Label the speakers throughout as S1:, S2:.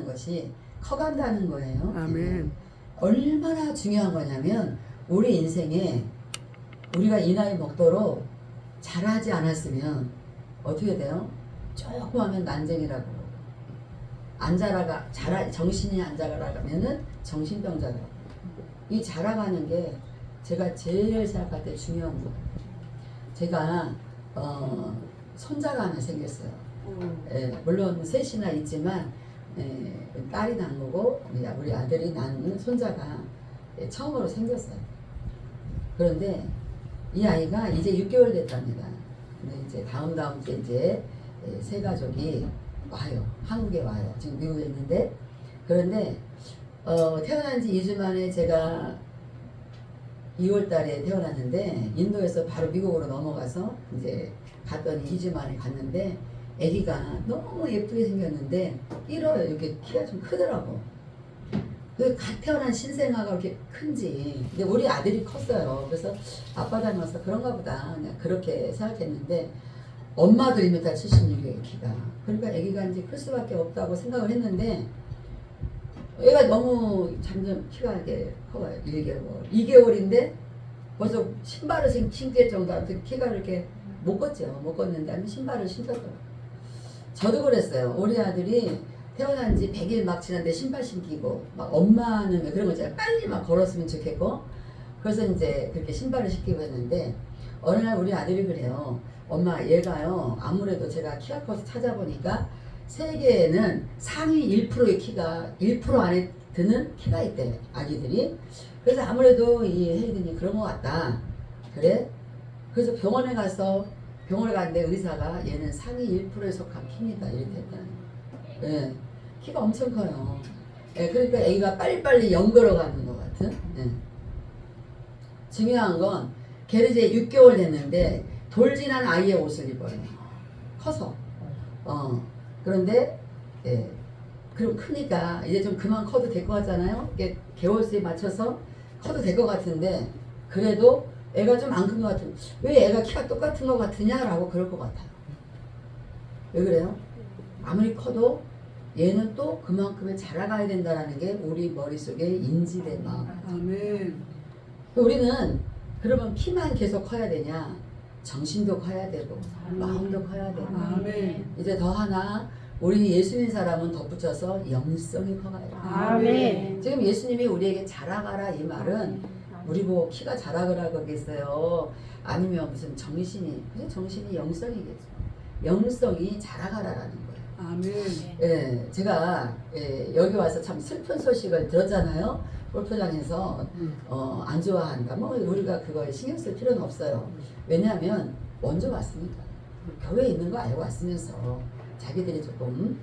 S1: 것이 커간다는 거예요.
S2: 아멘.
S1: 얼마나 중요한 거냐면 우리 인생에 우리가 이 나이 먹도록 잘하지 않았으면 어떻게 돼요? 조금 하면 난쟁이라고 안 자라가 정신이 안 자라가면은 정신병자라고. 이 자라가는 게 제가 제일 생각할 때 중요한 거예요. 제가 손자가 하나 생겼어요. 물론 셋이나 있지만 딸이 낳은 거고 우리 아들이 낳은 손자가 처음으로 생겼어요. 그런데 이 아이가 이제 6개월 됐답니다. 근데 이제 다음 주에 이제 세 가족이 와요. 한국에 와요. 지금 미국에 있는데, 그런데 태어난 지 2주 만에 제가 2월 달에 태어났는데 인도에서 바로 미국으로 넘어가서 이제 갔더니 2주 만에 갔는데 아기가 너무 예쁘게 생겼는데 길어요. 이렇게 키가 좀 크더라고. 그 갓 태어난 신생아가 이렇게 큰지. 근데 우리 아들이 컸어요. 그래서 아빠 닮아서 그런가 보다 그냥 그렇게 생각했는데 엄마도 1m 76이에요 키가. 그러니까 아기가 이제 클 수밖에 없다고 생각을 했는데 얘가 너무 점점 키가 이렇게 커요. 1개월 2개월인데 벌써 신발을 신길 정도로 키가 이렇게 못 걷죠. 못 걷는다면 신발을 신겼더라고요. 저도 그랬어요. 우리 아들이 태어난 지 100일 막 지났는데 신발 신기고 막 엄마는 그런 거 있잖아요. 빨리 막 걸었으면 좋겠고 그래서 이제 그렇게 신발을 신기고 했는데 어느 날 우리 아들이 그래요. 엄마 얘가요 아무래도 제가 키가 커서 찾아보니까 세계에는 상위 1%의 키가 1% 안에 드는 키가 있대 아기들이. 그래서 아무래도 이 헤이든이 그런 것 같다. 그래? 그래서 병원에 갔는데 의사가 얘는 상위 1%에 속한 키입니다. 이렇게 했다는 거예요. 예, 키가 엄청 커요. 예, 그러니까 애기가 빨리빨리 연걸어가는 것 같은. 예. 중요한 건 걔는 이제 6개월 됐는데 돌진한 아이의 옷을 입어요. 커서. 그런데 예, 그럼 크니까 이제 좀 그만 커도 될 것 같잖아요. 이게 개월수에 맞춰서 커도 될 것 같은데 그래도 애가 좀 안 큰 것 같은. 왜 애가 키가 똑같은 것 같으냐라고 그럴 것 같아요. 왜 그래요? 아무리 커도 얘는 또 그만큼의 자라가야 된다라는 게 우리 머릿속에 인지된 마음.
S2: 아멘.
S1: 우리는 그러면 키만 계속 커야 되냐? 정신도 커야 되고 마음도 커야 되고.
S2: 아멘.
S1: 이제 더 하나 우리 예수님 사람은 덧붙여서 영성이 커가야 돼.
S2: 아멘.
S1: 지금 예수님이 우리에게 자라가라 이 말은 우리 보고 키가 자라가라 그러겠어요? 아니면 무슨 정신이 영성이겠죠. 영성이 자라가라라는 거예요.
S2: 아멘.
S1: 예, 제가 여기 와서 참 슬픈 소식을 들었잖아요. 골프장에서 안 좋아한다. 뭐 우리가 그거에 신경 쓸 필요는 없어요. 왜냐하면 먼저 왔으니까 교회에 있는 거 알고 왔으면서 자기들이 조금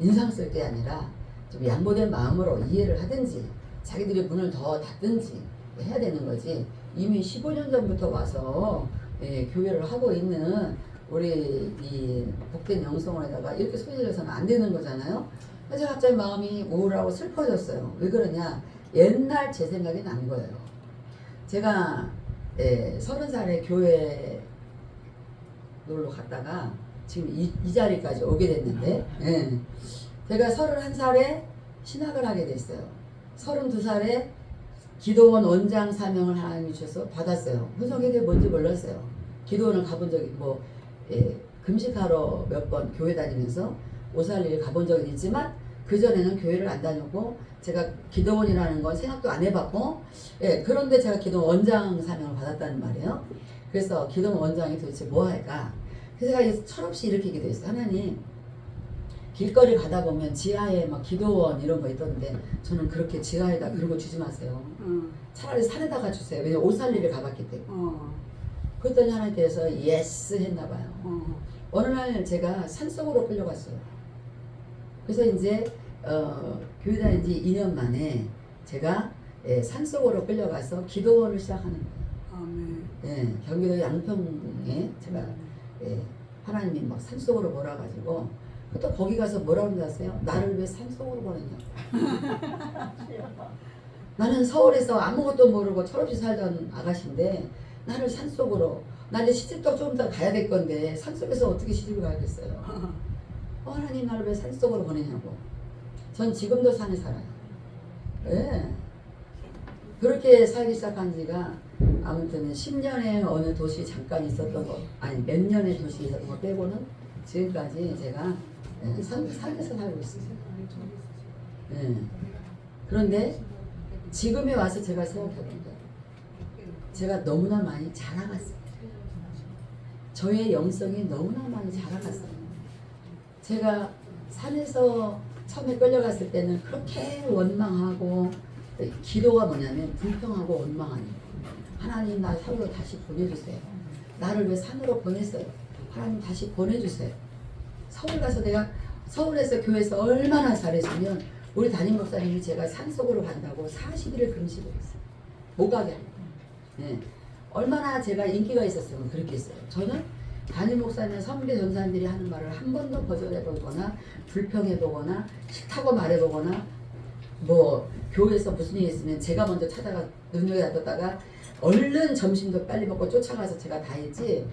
S1: 인상 쓸 게 아니라 좀 양보된 마음으로 이해를 하든지 자기들이 문을 더 닫든지 해야 되는 거지. 이미 15년 전부터 와서 교회를 하고 있는 우리 이 복된 영성에다가 이렇게 소리질러서는 안 되는 거잖아요. 그래서 갑자기 마음이 우울하고 슬퍼졌어요. 왜 그러냐? 옛날 제 생각이 난 거예요. 제가 30살에 교회 놀러 갔다가 지금 이 자리까지 오게 됐는데 제가 31살에 신학을 하게 됐어요. 32살에 기도원 원장 사명을 하나님이 주셔서 받았어요. 그게 뭔지 몰랐어요. 기도원을 가본 적이 금식하러 몇 번 교회 다니면서 오살리를 가본 적은 있지만 그전에는 교회를 안 다녔고 제가 기도원이라는 건 생각도 안 해봤고 그런데 제가 기도원 원장 사명을 받았다는 말이에요. 그래서 기도원 원장이 도대체 뭐 할까? 그래서 제가 철없이 이렇게 기도했어요. 하나님, 길거리 가다 보면 지하에 막 기도원 이런 거 있던데 저는 그렇게 지하에다 그런 거 주지 마세요. 차라리 산에다가 주세요. 왜냐면 오살리를 가봤기 때문에. 그랬더니 하나님께서 예스 했나 봐요. 어느 날 제가 산속으로 끌려갔어요. 그래서 이제 교회 다닌 지 2년 만에 제가 산속으로 끌려가서 기도원을 시작하는 거예요. 경기도 양평에 제가 하나님이 막 산속으로 몰아가지고 또 거기 가서 뭐라고 하세요? 나를 왜 산속으로 보냈냐고. 나는 서울에서 아무것도 모르고 철없이 살던 아가씨인데 나를 산속으로. 나 이제 시집도 좀 더 가야 될 건데 산속에서 어떻게 시집을 가겠어요. 하나님 나를 왜 산속으로 보내냐고. 전 지금도 산에 살아요. 예. 그렇게 살기 시작한 지가 아무튼 10년에 어느 도시 잠깐 있었던 거, 아니 몇 년의 도시 있었던 거 빼고는 지금까지 제가 산에서 살고 있어요. 예. 그런데 지금에 와서 제가 생각해보니까 제가 너무나 많이 자라갔어요. 저의 영성이 너무나 많이 자라갔어요. 제가 산에서 처음에 끌려갔을 때는 그렇게 원망하고, 기도가 뭐냐면 불평하고 원망하는 거예요. 하나님 나 산으로 다시 보내주세요. 나를 왜 산으로 보냈어요? 하나님 다시 보내주세요. 서울 가서 내가 서울에서 교회에서 얼마나 잘했으면 우리 담임 목사님이 제가 산속으로 간다고 40일을 금식을 했어요. 못 가게 하려고. 네. 얼마나 제가 인기가 있었으면 그렇게 했어요. 저는 담임 목사님 선배 전사님들이 하는 말을 한 번도 거절해보거나 불평해보거나 싫다고 말해보거나 뭐 교회에서 무슨 일이 있으면 제가 먼저 찾아가 눈여겨뒀다가 얼른 점심도 빨리 먹고 쫓아가서 제가 다 했지.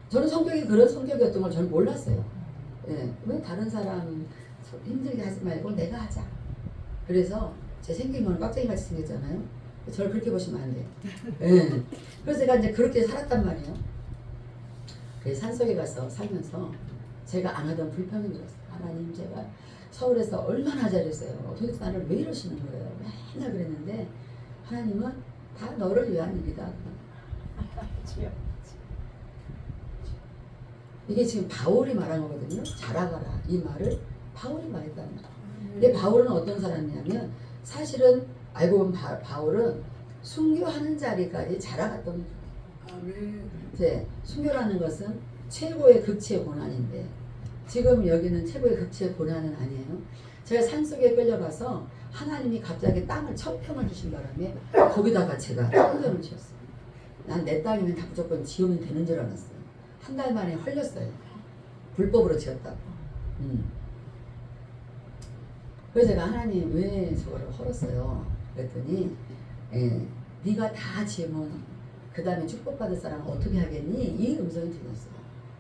S1: 저는 성격이 그런 성격이었던 걸 저는 몰랐어요. 예, 왜 다른 사람 힘들게 하지 말고 내가 하자. 그래서 제 생긴 건 깍쟁이같이 생겼잖아요. 저를 그렇게 보시면 안 돼요. 예. 그래서 제가 이제 그렇게 살았단 말이에요. 그래서 산속에 가서 살면서 제가 안 하던 불평이 들었어요. 하나님 제가 서울에서 얼마나 잘했어요. 도대체 나를 왜 이러시는 거예요. 맨날 그랬는데 하나님은 다 너를 위한 일이다. 이게 지금 바울이 말한 거거든요. 자라가라. 이 말을 바울이 말했단 말이에요. 근데 바울은 어떤 사람이냐면 사실은 알고 보면 바울은 순교하는 자리까지 자라갔던 거예요. 이제 순교라는 것은 최고의 극치의 고난인데 지금 여기는 최고의 극치의 고난은 아니에요. 제가 산속에 끌려가서 하나님이 갑자기 땅을 첫 평을 주신 바람에 거기다가 제가 성전을 지었어요. 난 내 땅이면 다 무조건 지으면 되는 줄 알았어요. 한 달 만에 헐렸어요. 불법으로 지었다고. 그래서 제가 하나님 왜 저거를 헐었어요? 그랬더니 네가 다 지으면 그 다음에 축복받을 사람은 어떻게 하겠니? 이 음성이 들렸어요.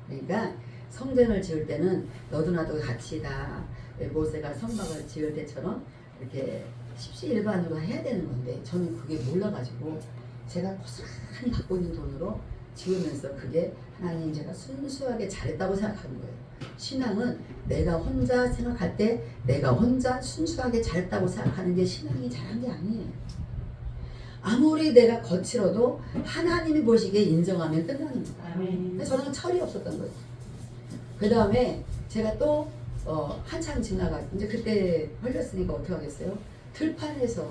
S1: 그러니까 성전을 지을 때는 너도 나도 같이 다 모세가 성막을 지을 때처럼 이렇게 십시일반으로 해야 되는 건데 저는 그게 몰라가지고 제가 고스란히 갖고 있는 돈으로 지으면서 그게 하나님 제가 순수하게 잘했다고 생각하는 거예요. 신앙은 내가 혼자 생각할 때 내가 혼자 순수하게 잘했다고 생각하는 게 신앙이 잘한 게 아니에요. 아무리 내가 거칠어도 하나님이 보시기에 인정하면 끝나는 거예요. 근데 저는 철이 없었던 거예요. 그 다음에 제가 또 한참 지나가 이제 그때 헐렸으니까 어떻게 하겠어요? 들판에서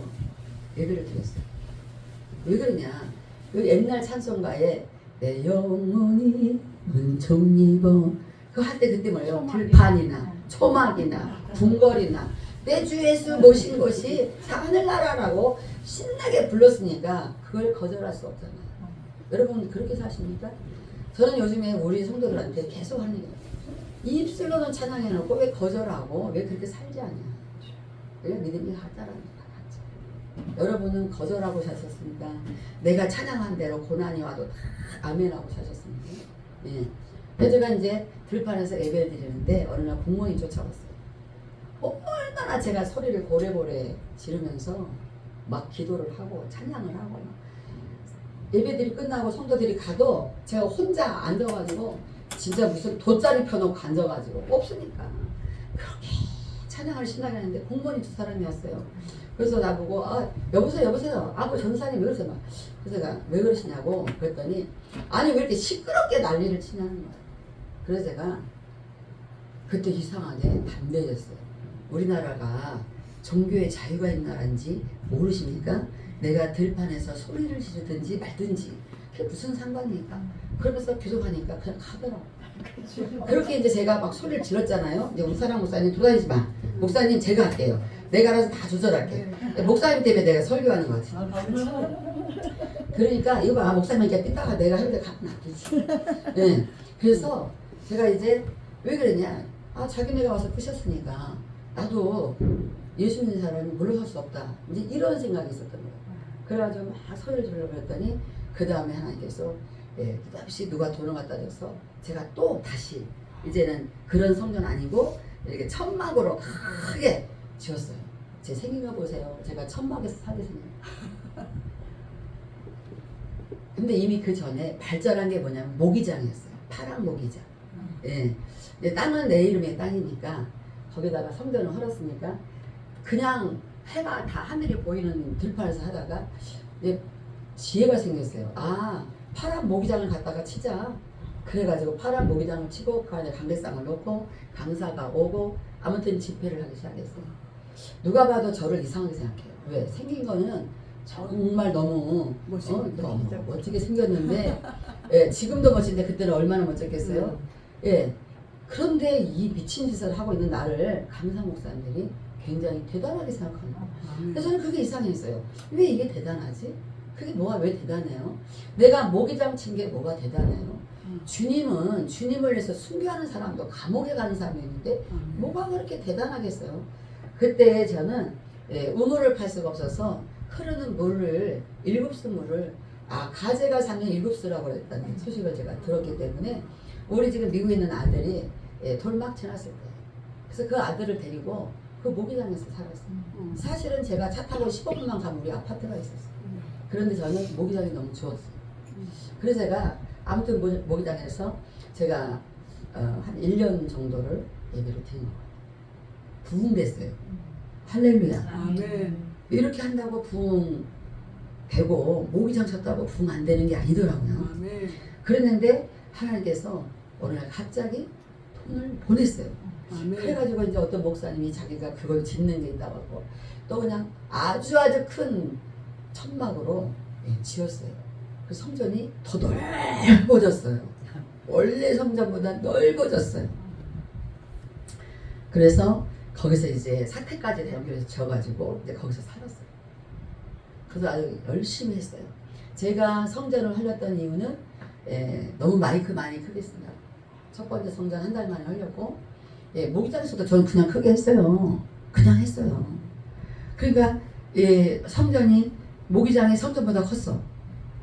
S1: 예배를 드렸어요. 왜 그러냐? 그 옛날 찬송가에 내 영혼이 은총 입어 그거 할 때 그때 뭐예요? 들판이나 초막이나 궁궐이나 내 주 예수 모신 것이 하늘나라라고 신나게 불렀으니까 그걸 거절할 수 없잖아요. 여러분 그렇게 사십니까? 저는 요즘에 우리 성도들한테 계속 하는 얘기예요. 입술로는 찬양해놓고 왜 거절하고 왜 그렇게 살지 않냐. 왜 믿음이 같다라니까. 여러분은 거절하고 사셨습니까? 내가 찬양한 대로 고난이 와도 다 아멘하고 사셨습니까? 예. 그래서 제가 이제 들판에서 예배를 드리는데 어느 날 공무원이 쫓아왔어요. 얼마나 제가 소리를 고래고래 지르면서 막 기도를 하고 찬양을 하고 예배들이 끝나고 성도들이 가도 제가 혼자 앉아가지고 진짜 무슨 돗자리 펴놓고 앉아가지고 없으니까 그렇게 찬양을 신나게 하는데 공무원이 두 사람이 왔어요. 그래서 나보고 여보세요 그 전사님 왜 그러세요? 그래서 제가 왜 그러시냐고 그랬더니 아니 왜 이렇게 시끄럽게 난리를 치냐는 거예요. 그래서 제가 그때 이상하게 담대해졌어요. 우리나라가 종교의 자유가 있는 나라인지 모르십니까? 내가 들판에서 소리를 지르든지 말든지 그게 무슨 상관입니까? 그러면서 교섭하니까 그냥 가더라고. 그렇게 이제 제가 막 소리를 질렀잖아요. 이제 우사랑 목사님 돌아다니지 마. 목사님 제가 할게요. 내가 알아서 다 조절할게. 목사님 때문에 내가 설교하는 것 같아. 그러니까 이거 봐 목사님 이렇게 삐딱하 내가 하는데 가면 안 되지. 네. 그래서 제가 이제 왜 그러냐. 자기네가 와서 푸셨으니까 나도 예수 믿는 사람이 물러설 수 없다. 이제 이런 생각이 있었던 거예요. 그래가지고 막 소리를 지르려고 했더니 그 다음에 하나님께서 끝없이 누가 돈을 갖다 줘서 제가 또 다시 이제는 그런 성전 아니고 이렇게 천막으로 크게 지었어요. 제 생긴 거 보세요. 제가 천막에서 살겠습니다. 근데 이미 그 전에 발전한 게 뭐냐면 모기장이었어요. 파란 모기장. 예. 근데 땅은 내 이름의 땅이니까 거기다가 성전을 헐었으니까 그냥 해가 다 하늘이 보이는 들판에서 하다가 이제 지혜가 생겼어요. 아, 파란 모기장을 갖다가 치자. 그래가지고 파란 모기장을 치고 그 안에 강대상을 놓고 강사가 오고 아무튼 집회를 하기 시작했어요. 누가 봐도 저를 이상하게 생각해요. 왜? 생긴 거는 정말 너무 너무 멋지게 생겼는데 예, 지금도 멋진데 그때는 얼마나 멋졌겠어요. 예. 그런데 이 미친 짓을 하고 있는 나를 강사 목사님들이 굉장히 대단하게 생각하는 거예요. 근데 저는 그게 이상했어요. 왜 이게 대단하지? 그게 뭐가 왜 대단해요? 내가 모기장 친 게 뭐가 대단해요? 주님은 주님을 위해서 순교하는 사람도 감옥에 가는 사람이 있는데 뭐가 그렇게 대단하겠어요? 그때 저는 우물을 팔 수가 없어서 흐르는 물을 일급수 물을 가재가 사는 일급수라고 그랬다는 소식을 제가 들었기 때문에 우리 지금 미국에 있는 아들이 돌막 지났을 거예요. 그래서 그 아들을 데리고 그 모기장에서 살았어요. 사실은 제가 차 타고 15분만 가면 우리 아파트가 있었어요. 그런데 저는 모기장이 너무 좋았어요. 그래서 제가 아무튼 모기장에서 제가 한 1년 정도를 예배를 드린 거예요. 부흥됐어요. 할렐루야.
S2: 아멘.
S1: 이렇게 한다고 부흥 되고 모기장 쳤다고 부흥 안 되는 게 아니더라고요.
S2: 아멘.
S1: 그랬는데 하나님께서 어느 날 갑자기 돈을 보냈어요.
S2: 아멘.
S1: 그래가지고 이제 어떤 목사님이 자기가 그걸 짓는 게 있다고 하고 또 그냥 아주 큰 천막으로 지었어요. 그 성전이 더 넓어졌어요. 원래 성전보다 넓어졌어요. 그래서 거기서 이제 사택까지 연결해서 지어가지고 이제 거기서 살았어요. 그래서 아주 열심히 했어요. 제가 성전을 흘렸던 이유는 너무 마이크 많이 크게 쓴다. 첫 번째 성전 한 달 만에 흘렸고 모기장에서도 저는 그냥 크게 했어요. 그냥 했어요. 그러니까 성전이 모기장이 성전보다 컸어.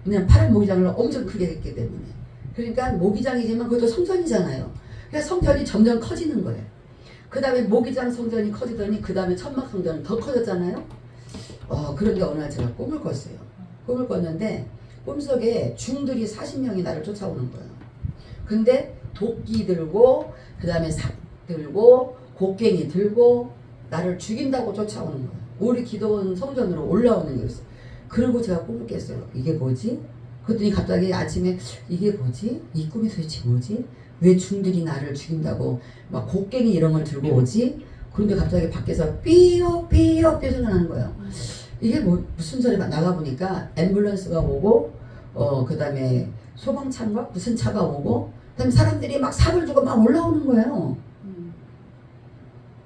S1: 그냥 파란 모기장을 엄청 크게 했기 때문에. 그러니까 모기장이지만 그것도 성전이잖아요. 그러니까 성전이 점점 커지는 거예요. 그 다음에 모기장 성전이 커지더니 그 다음에 천막 성전은 더 커졌잖아요. 그런데 어느 날 제가 꿈을 꿨어요. 꿈을 꿨는데 꿈속에 중들이 40명이 나를 쫓아오는 거예요. 근데 도끼 들고 그 다음에 삽 들고 곡괭이 들고 나를 죽인다고 쫓아오는 거예요. 우리 기도원 성전으로 올라오는 거였어요. 그리고 제가 꿈을 깼어요. 이게 뭐지? 그랬더니 갑자기 아침에 이게 뭐지? 이 꿈이 도대체 뭐지? 왜 중들이 나를 죽인다고 막 곡괭이 이런 걸 들고 오지? 그런데 갑자기 밖에서 삐요 삐요 삐요 소리가 나는 거예요. 이게 무슨 소리가 나가보니까 앰뷸런스가 오고 그 다음에 소방차인가 무슨 차가 오고 그다음에 사람들이 막 삽을 주고 막 올라오는 거예요.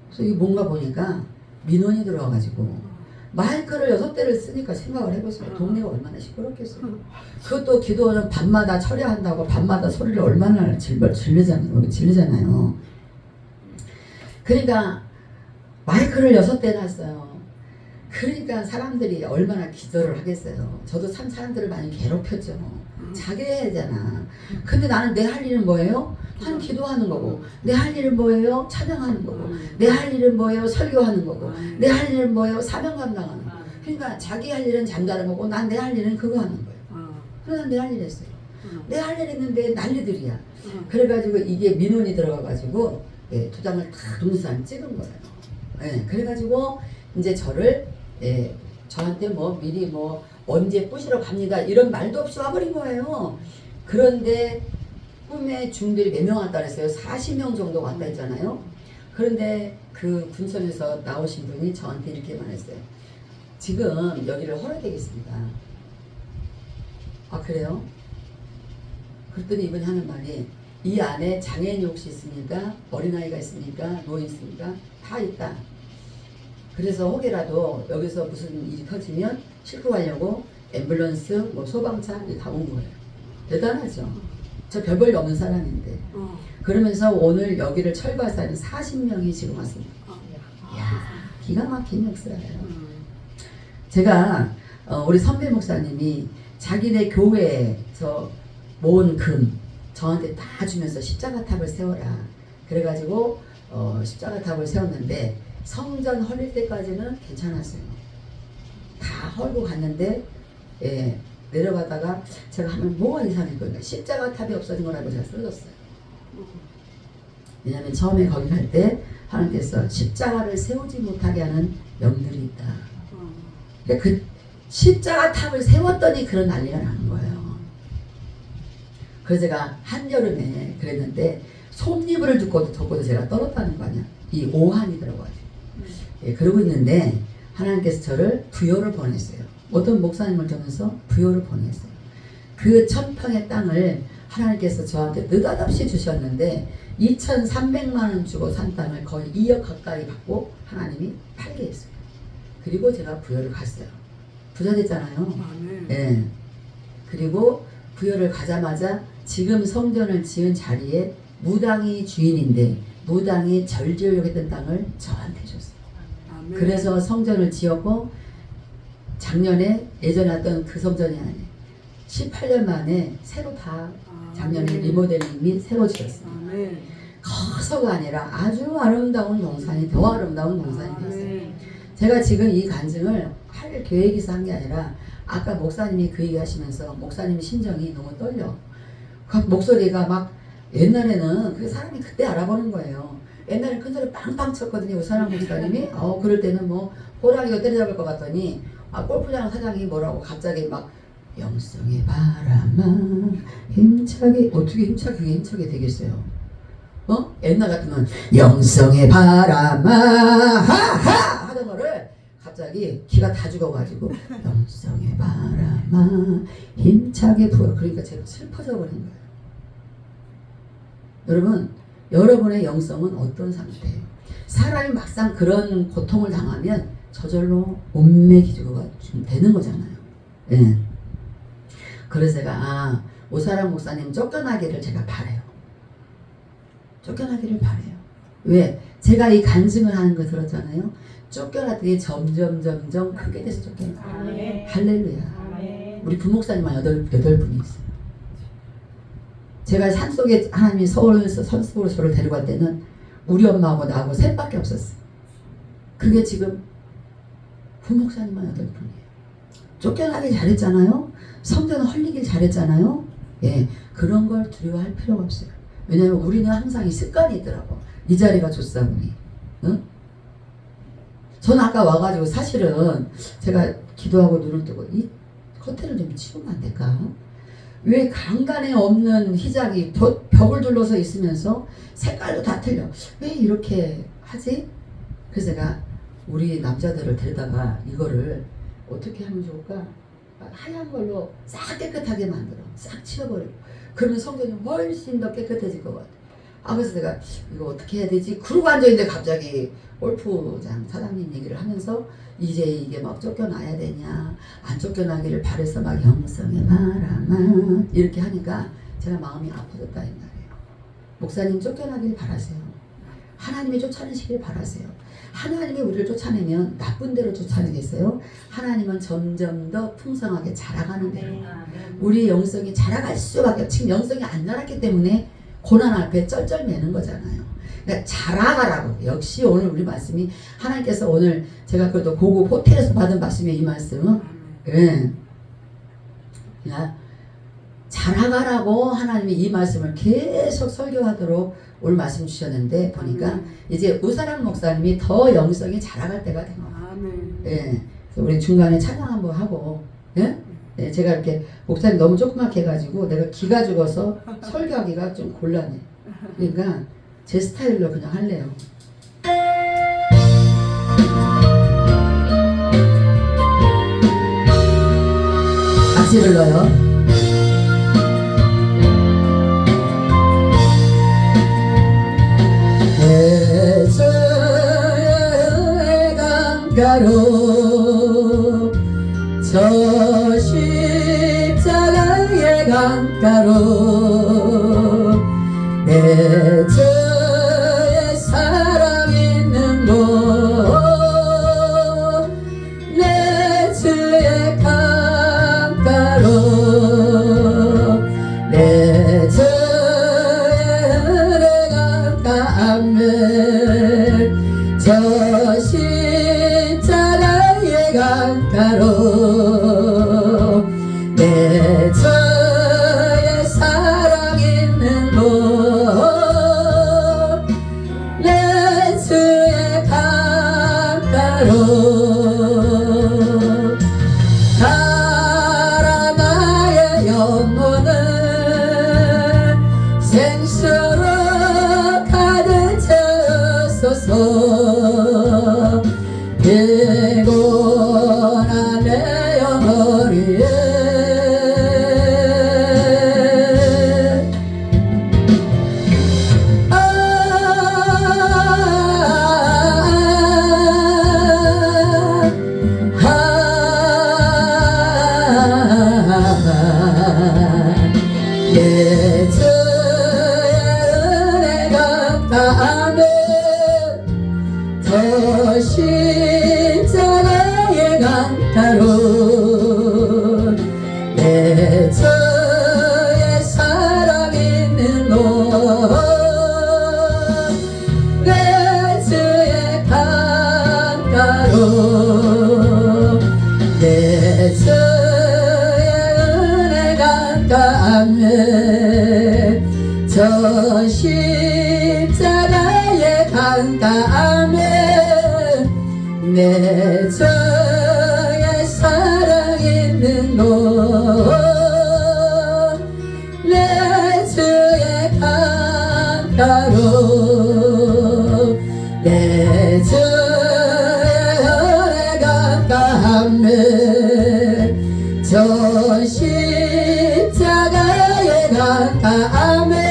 S1: 그래서 이게 뭔가 보니까 민원이 들어와가지고 마이크를 6대를 쓰니까 생각을 해보세요. 동네가 얼마나 시끄럽겠어요. 그것도 기도는 밤마다 철야한다고 밤마다 소리를 얼마나 질르잖아요. 그러니까 마이크를 6대 놨어요. 그러니까 사람들이 얼마나 기도를 하겠어요. 저도 참 사람들을 많이 괴롭혔죠. 자기 해야 되잖아. 근데 나는 내 할 일은 뭐예요? 한 기도하는 거고, 내 할 일은 뭐예요? 찬양하는 거고, 내 할 일은 뭐예요? 설교하는 거고, 내 할 일은 뭐예요? 사명 감당하는 거고. 그러니까 자기 할 일은 잠자는 거고, 난 내 할 일은 그거 하는 거예요. 그래서 내 할 일 했어요. 내 할 일 했는데 난리들이야. 그래가지고 이게 민원이 들어가가지고 도장을 다 동산 찍은 거예요. 그래가지고 이제 저를 저한테 미리 언제 부시러 갑니다 이런 말도 없이 와버린 거예요. 그런데 꿈에 중들이 몇 명 왔다 그랬어요. 40명 정도 왔다 했잖아요. 그런데 그 군청에서 나오신 분이 저한테 이렇게 말했어요. 지금 여기를 헐어야 되겠습니다. 아 그래요? 그랬더니 이분이 하는 말이 이 안에 장애인이 혹시 있습니까? 어린아이가 있습니까? 노인 있습니까? 다 있다. 그래서 혹여라도 여기서 무슨 일이 터지면 실구하려고 앰뷸런스, 소방차 다 온 거예요. 대단하죠. 저 별 볼 일 없는 사람인데. 그러면서 오늘 여기를 철거해서 40명이 지금 왔습니다. 이야, 기가 막힌 역사예요. 제가 우리 선배 목사님이 자기네 교회에서 모은 금 저한테 다 주면서 십자가탑을 세워라. 그래가지고 십자가탑을 세웠는데 성전 헐릴 때까지는 괜찮았어요. 다 헐고 갔는데 예, 내려가다가 제가 하면 뭐가 이상했거든요. 십자가 탑이 없어진 거라고 제가 써줬어요. 왜냐하면 처음에 거기 갈 때 하나님께서 십자가를 세우지 못하게 하는 영들이 있다. 그러니까 그 십자가 탑을 세웠더니 그런 난리가 나는 거예요. 그래서 제가 한여름에 그랬는데 솜니부를 덮고도 제가 떨었다는 거 아니야. 이 오한이 들어가지고. 예, 그러고 있는데 하나님께서 저를 부여를 보냈어요. 어떤 목사님을 통해서 부여를 보냈어요. 그 1000평의 땅을 하나님께서 저한테 느닷없이 주셨는데 2,300만 원 주고 산 땅을 거의 2억 가까이 받고 하나님이 팔게 했어요. 그리고 제가 부여를 갔어요. 부자 됐잖아요. 예. 그리고 부여를 가자마자 지금 성전을 지은 자리에 무당이 주인인데 무당이 절지으려고 했던 땅을 저한테 줬어요. 그래서 성전을 지었고 작년에 예전에 했던 그 성전이 아니에요. 18년 만에 새로 다 작년에 리모델링 및 새로 지었어요. 커서가 아니라 아주 아름다운 동산이 더 아름다운 동산이 됐어요. 제가 지금 이 간증을 할 계획이 있어 한 게 아니라 아까 목사님이 그 얘기 하시면서 목사님 심정이 너무 떨려. 그 목소리가 막 옛날에는 그 사람이 그때 알아보는 거예요. 옛날에 큰 소리 빵빵 쳤거든요. 우사랑 목사님이. 그럴 때는 뭐 호랑이가 때려잡을 것 같더니 골프장 사장이 뭐라고 갑자기 막 영성의 바람아 힘차게 어떻게 그게 힘차게 되겠어요? 옛날 같으면 영성의 바람아 하하 하던 거를 갑자기 기가 다 죽어가지고 영성의 바람아 힘차게 불어. 그러니까 제가 슬퍼져 버린 거예요. 여러분, 여러분의 영성은 어떤 상태예요? 사람이 막상 그런 고통을 당하면 저절로 온매기주가 좀 되는 거잖아요. 예. 그래서 제가 오사랑 목사님 쫓겨나기를 제가 바래요. 쫓겨나기를 바래요. 왜? 제가 이 간증을 하는 거 들었잖아요. 쫓겨났더니 점점 크게 돼서 쫓겨나요. 할렐루야. 우리 부목사님만 8분이 있어요. 제가 산속에 하나님이 서울에서 선습으로 저를 데려갈 때는 우리 엄마하고 나하고 셋밖에 없었어요. 그게 지금 부목사님만 8분이에요. 쫓겨나길 잘했잖아요. 성전을 헐리길 잘했잖아요. 예, 그런 걸 두려워할 필요가 없어요. 왜냐면 우리는 항상 이 습관이 있더라고. 이 자리가 좋사오니. 응? 저는 아까 와가지고 사실은 제가 기도하고 눈을 뜨고 이 커튼을 좀 치우면 안 될까? 왜 간간에 없는 희작이 벽을 둘러서 있으면서 색깔도 다 틀려. 왜 이렇게 하지? 그래서 제가 우리 남자들을 데려다가 이거를 어떻게 하면 좋을까? 하얀 걸로 싹 깨끗하게 만들어. 싹 치워버리고. 그러면 성전이 훨씬 더 깨끗해질 것 같아. 그래서 내가 이거 어떻게 해야 되지? 그러고 앉아있는데 갑자기 골프장 사장님 얘기를 하면서 이제 이게 막 쫓겨나야 되냐 안 쫓겨나기를 바래서 막 영성의 바람아 이렇게 하니까 제가 마음이 아파졌다 이 말이에요. 목사님 쫓겨나길 바라세요. 하나님이 쫓아내시길 바라세요. 하나님이 우리를 쫓아내면 나쁜 대로 쫓아내겠어요? 하나님은 점점 더 풍성하게 자라가는 대로 우리의 영성이 자라갈 수밖에. 지금 영성이 안 자랐기 때문에 고난 앞에 쩔쩔매는 거잖아요. 그러니까 자라가라고. 역시 오늘 우리 말씀이 하나님께서 오늘 제가 그래도 고급 호텔에서 받은 말씀이에요. 이 말씀은 예. 그냥 자라가라고 하나님이 이 말씀을 계속 설교하도록 오늘 말씀 주셨는데 보니까 이제 우사랑 목사님이 더 영성이 자라갈 때가 된 거예요. 예. 우리 중간에 찬양 한번 하고 예? 예, 제가 이렇게 목사님 너무 조그맣게 해가지고 내가 기가 죽어서 설교하기가 좀 곤란해. 그러니까 제 스타일로 그냥 할래요. 악기를 넣어요. 대저의 강가로 저 십자가의 강가로 내 저의 사람 있는 곳 내 저의 강가로 내 저의 은혜 강가 앞에 저 강가로 내 저의 사랑 있는 곳 내 주의 강가로 가라 나의 영혼을 생수로 가득 채우소서 피곤한 내 영혼 위에 예수의 은혜가 가면 더 십자가의 강가로 내 주의 사랑 있는 곳 내 주의 강가로 내 주의 은혜가 가면 저 십자가의 강가에 내 저의 사랑 있는 곳 내 주의 강가로 내 주의 은혜가 가면 저 십자가의 강가에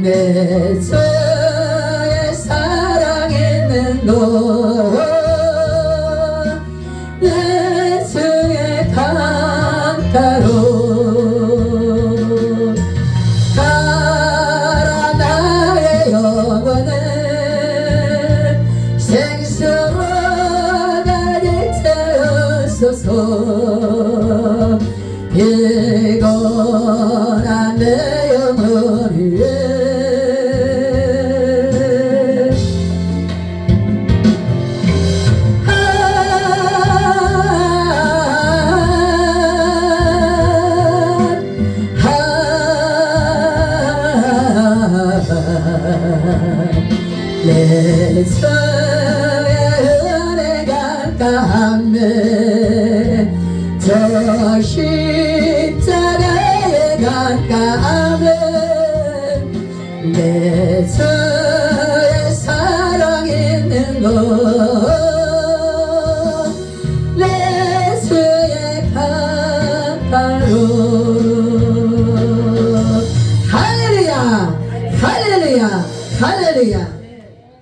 S1: 내 주의 사랑 있는 곳 내 주의 강가로 가라 나의 영혼을 생수로 가득 채우소서 피곤한 내 영혼 위에 내 주의 은혜가 가면 저 십자가의 강가에 내 주의 사랑 있는 곳 내 주의 강가로 할렐루야 할렐루야 할렐루야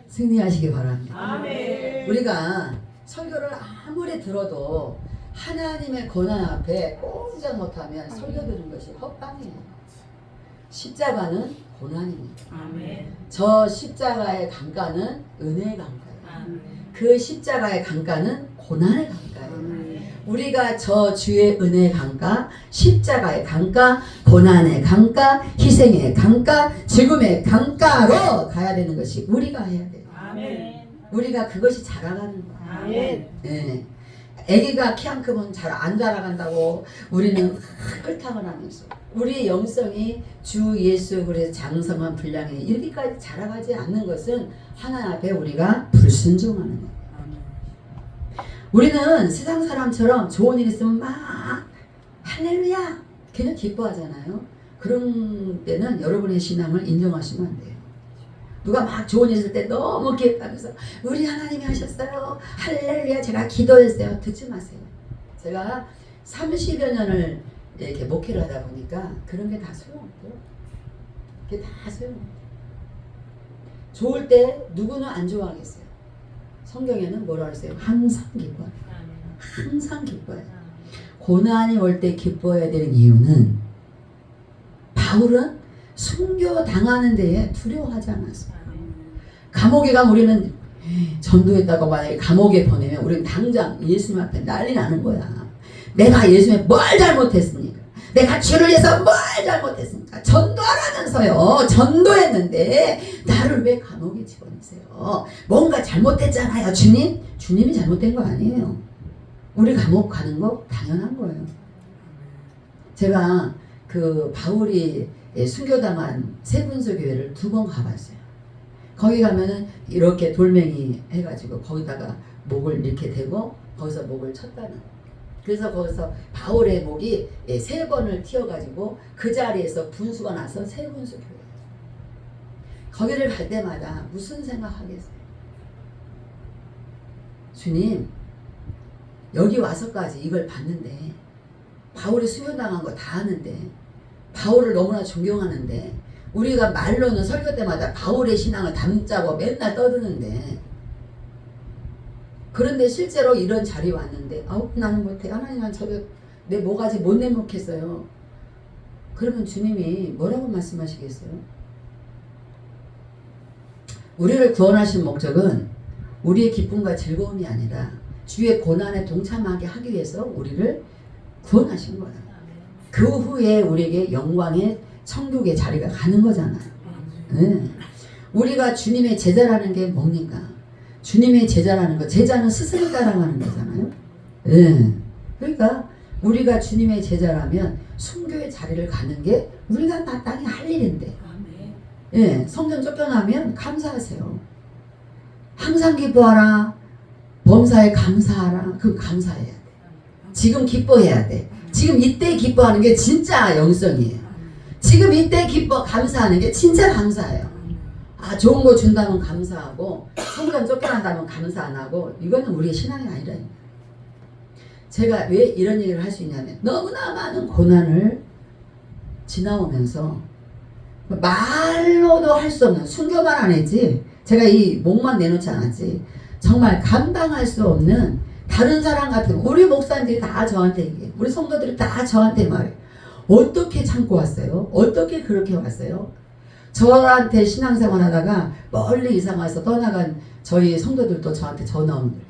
S1: 승리하시기 바랍니다.
S2: 아멘.
S1: 우리가 설교를 아무리 들어도 하나님의 권한 앞에 꼼짝 못하면 설교 듣는 것이 헛방이에요. 십자가는 고난입니다.
S2: 아멘.
S1: 저 십자가의 강가는 은혜의 강가예요.
S2: 아멘.
S1: 그 십자가의 강가는 고난의 강가예요. 우리가 저 주의 은혜의 강가, 십자가의 강가, 고난의 강가, 희생의 강가, 죽음의 강가로 가야 되는 것이 우리가 해야 돼요.
S2: 아멘.
S1: 우리가 그것이 자라가는 거야.
S2: 아멘.
S1: 예. 아기가 키 안 크면 잘 안 자라간다고 우리는 끌탕을 하면서 우리의 영성이 주 예수 그리스도의 장성한 분량에 이렇게까지 자라가지 않는 것은 하나님 앞에 우리가 불순종하는 거예요. 우리는 세상 사람처럼 좋은 일 있으면 막 할렐루야 그냥 기뻐하잖아요. 그런 때는 여러분의 신앙을 인정하시면 안 돼요. 누가 막 좋은 일 있을 때 너무 기뻐하면서 우리 하나님이 하셨어요. 할렐루야 제가 기도했어요. 듣지 마세요. 제가 30여 년을 이렇게 목회를 하다 보니까 그런 게 다 소용없고요. 그게 다 소용없어요. 좋을 때 누구는 안 좋아하겠어요. 성경에는 뭐라 그랬어요? 항상 기뻐요. 항상 기뻐요. 고난이 올 때 기뻐해야 되는 이유는 바울은 순교 당하는 데에 두려워하지 않았어요. 감옥에 가면 우리는 전도했다고 만약에 감옥에 보내면 우리는 당장 예수님 앞에 난리 나는 거야. 내가 예수님에 뭘 잘못했습니까? 내가 주를 위해서 뭘 잘못했습니까? 전도하라면서요. 전도했는데 나를 왜 감옥에 집어넣으세요? 뭔가 잘못했잖아요. 주님? 주님이 잘못된 거 아니에요. 우리 감옥 가는 거 당연한 거예요. 제가 그 바울이 순교당한 세분수 교회를 2번 가봤어요. 거기 가면은 이렇게 돌멩이 해가지고 거기다가 목을 이렇게 대고 거기서 목을 쳤다는. 그래서 거기서 바울의 목이 3번을 튀어가지고 그 자리에서 분수가 나서 세분수 교회. 거기를 갈 때마다 무슨 생각하겠어요? 주님, 여기 와서까지 이걸 봤는데, 바울이 수련당한 거 다 아는데, 바울을 너무나 존경하는데, 우리가 말로는 설교 때마다 바울의 신앙을 담자고 맨날 떠드는데, 그런데 실제로 이런 자리에 왔는데, 아우 나는 못해. 하나님, 난 저게 내 모가지 못 내놓겠어요. 그러면 주님이 뭐라고 말씀하시겠어요? 우리를 구원하신 목적은 우리의 기쁨과 즐거움이 아니라 주의 고난에 동참하게 하기 위해서 우리를 구원하신 거예요. 그 후에 우리에게 영광의 천국의 자리가 가는 거잖아요. 네. 우리가 주님의 제자라는 게 뭡니까? 주님의 제자라는 거, 제자는 스승을 따라가는 거잖아요. 네. 그러니까 우리가 주님의 제자라면 순교의 자리를 가는 게 우리가 마땅히 할 일인데, 예, 성경 쫓겨나면 감사하세요. 항상 기뻐하라. 범사에 감사하라. 그럼 감사해야 돼. 지금 기뻐해야 돼. 지금 이때 기뻐하는 게 진짜 영성이에요. 지금 이때 감사하는 게 진짜 감사해요. 아, 좋은 거 준다면 감사하고 성경 쫓겨난다면 감사 안 하고, 이거는 우리의 신앙이 아니라니까. 제가 왜 이런 얘기를 할 수 있냐면, 너무나 많은 고난을 지나오면서 말로도 할 수 없는, 순교만 안 했지, 제가 이 목만 내놓지 않았지, 정말 감당할 수 없는 다른 사람 같은, 우리 목사님들이 다 저한테 얘기해, 우리 성도들이 다 저한테 말해. 어떻게 참고 왔어요? 어떻게 그렇게 왔어요? 저한테 신앙생활 하다가 멀리 이사 가서 떠나간 저희 성도들도 저한테 전화 오는 거예요.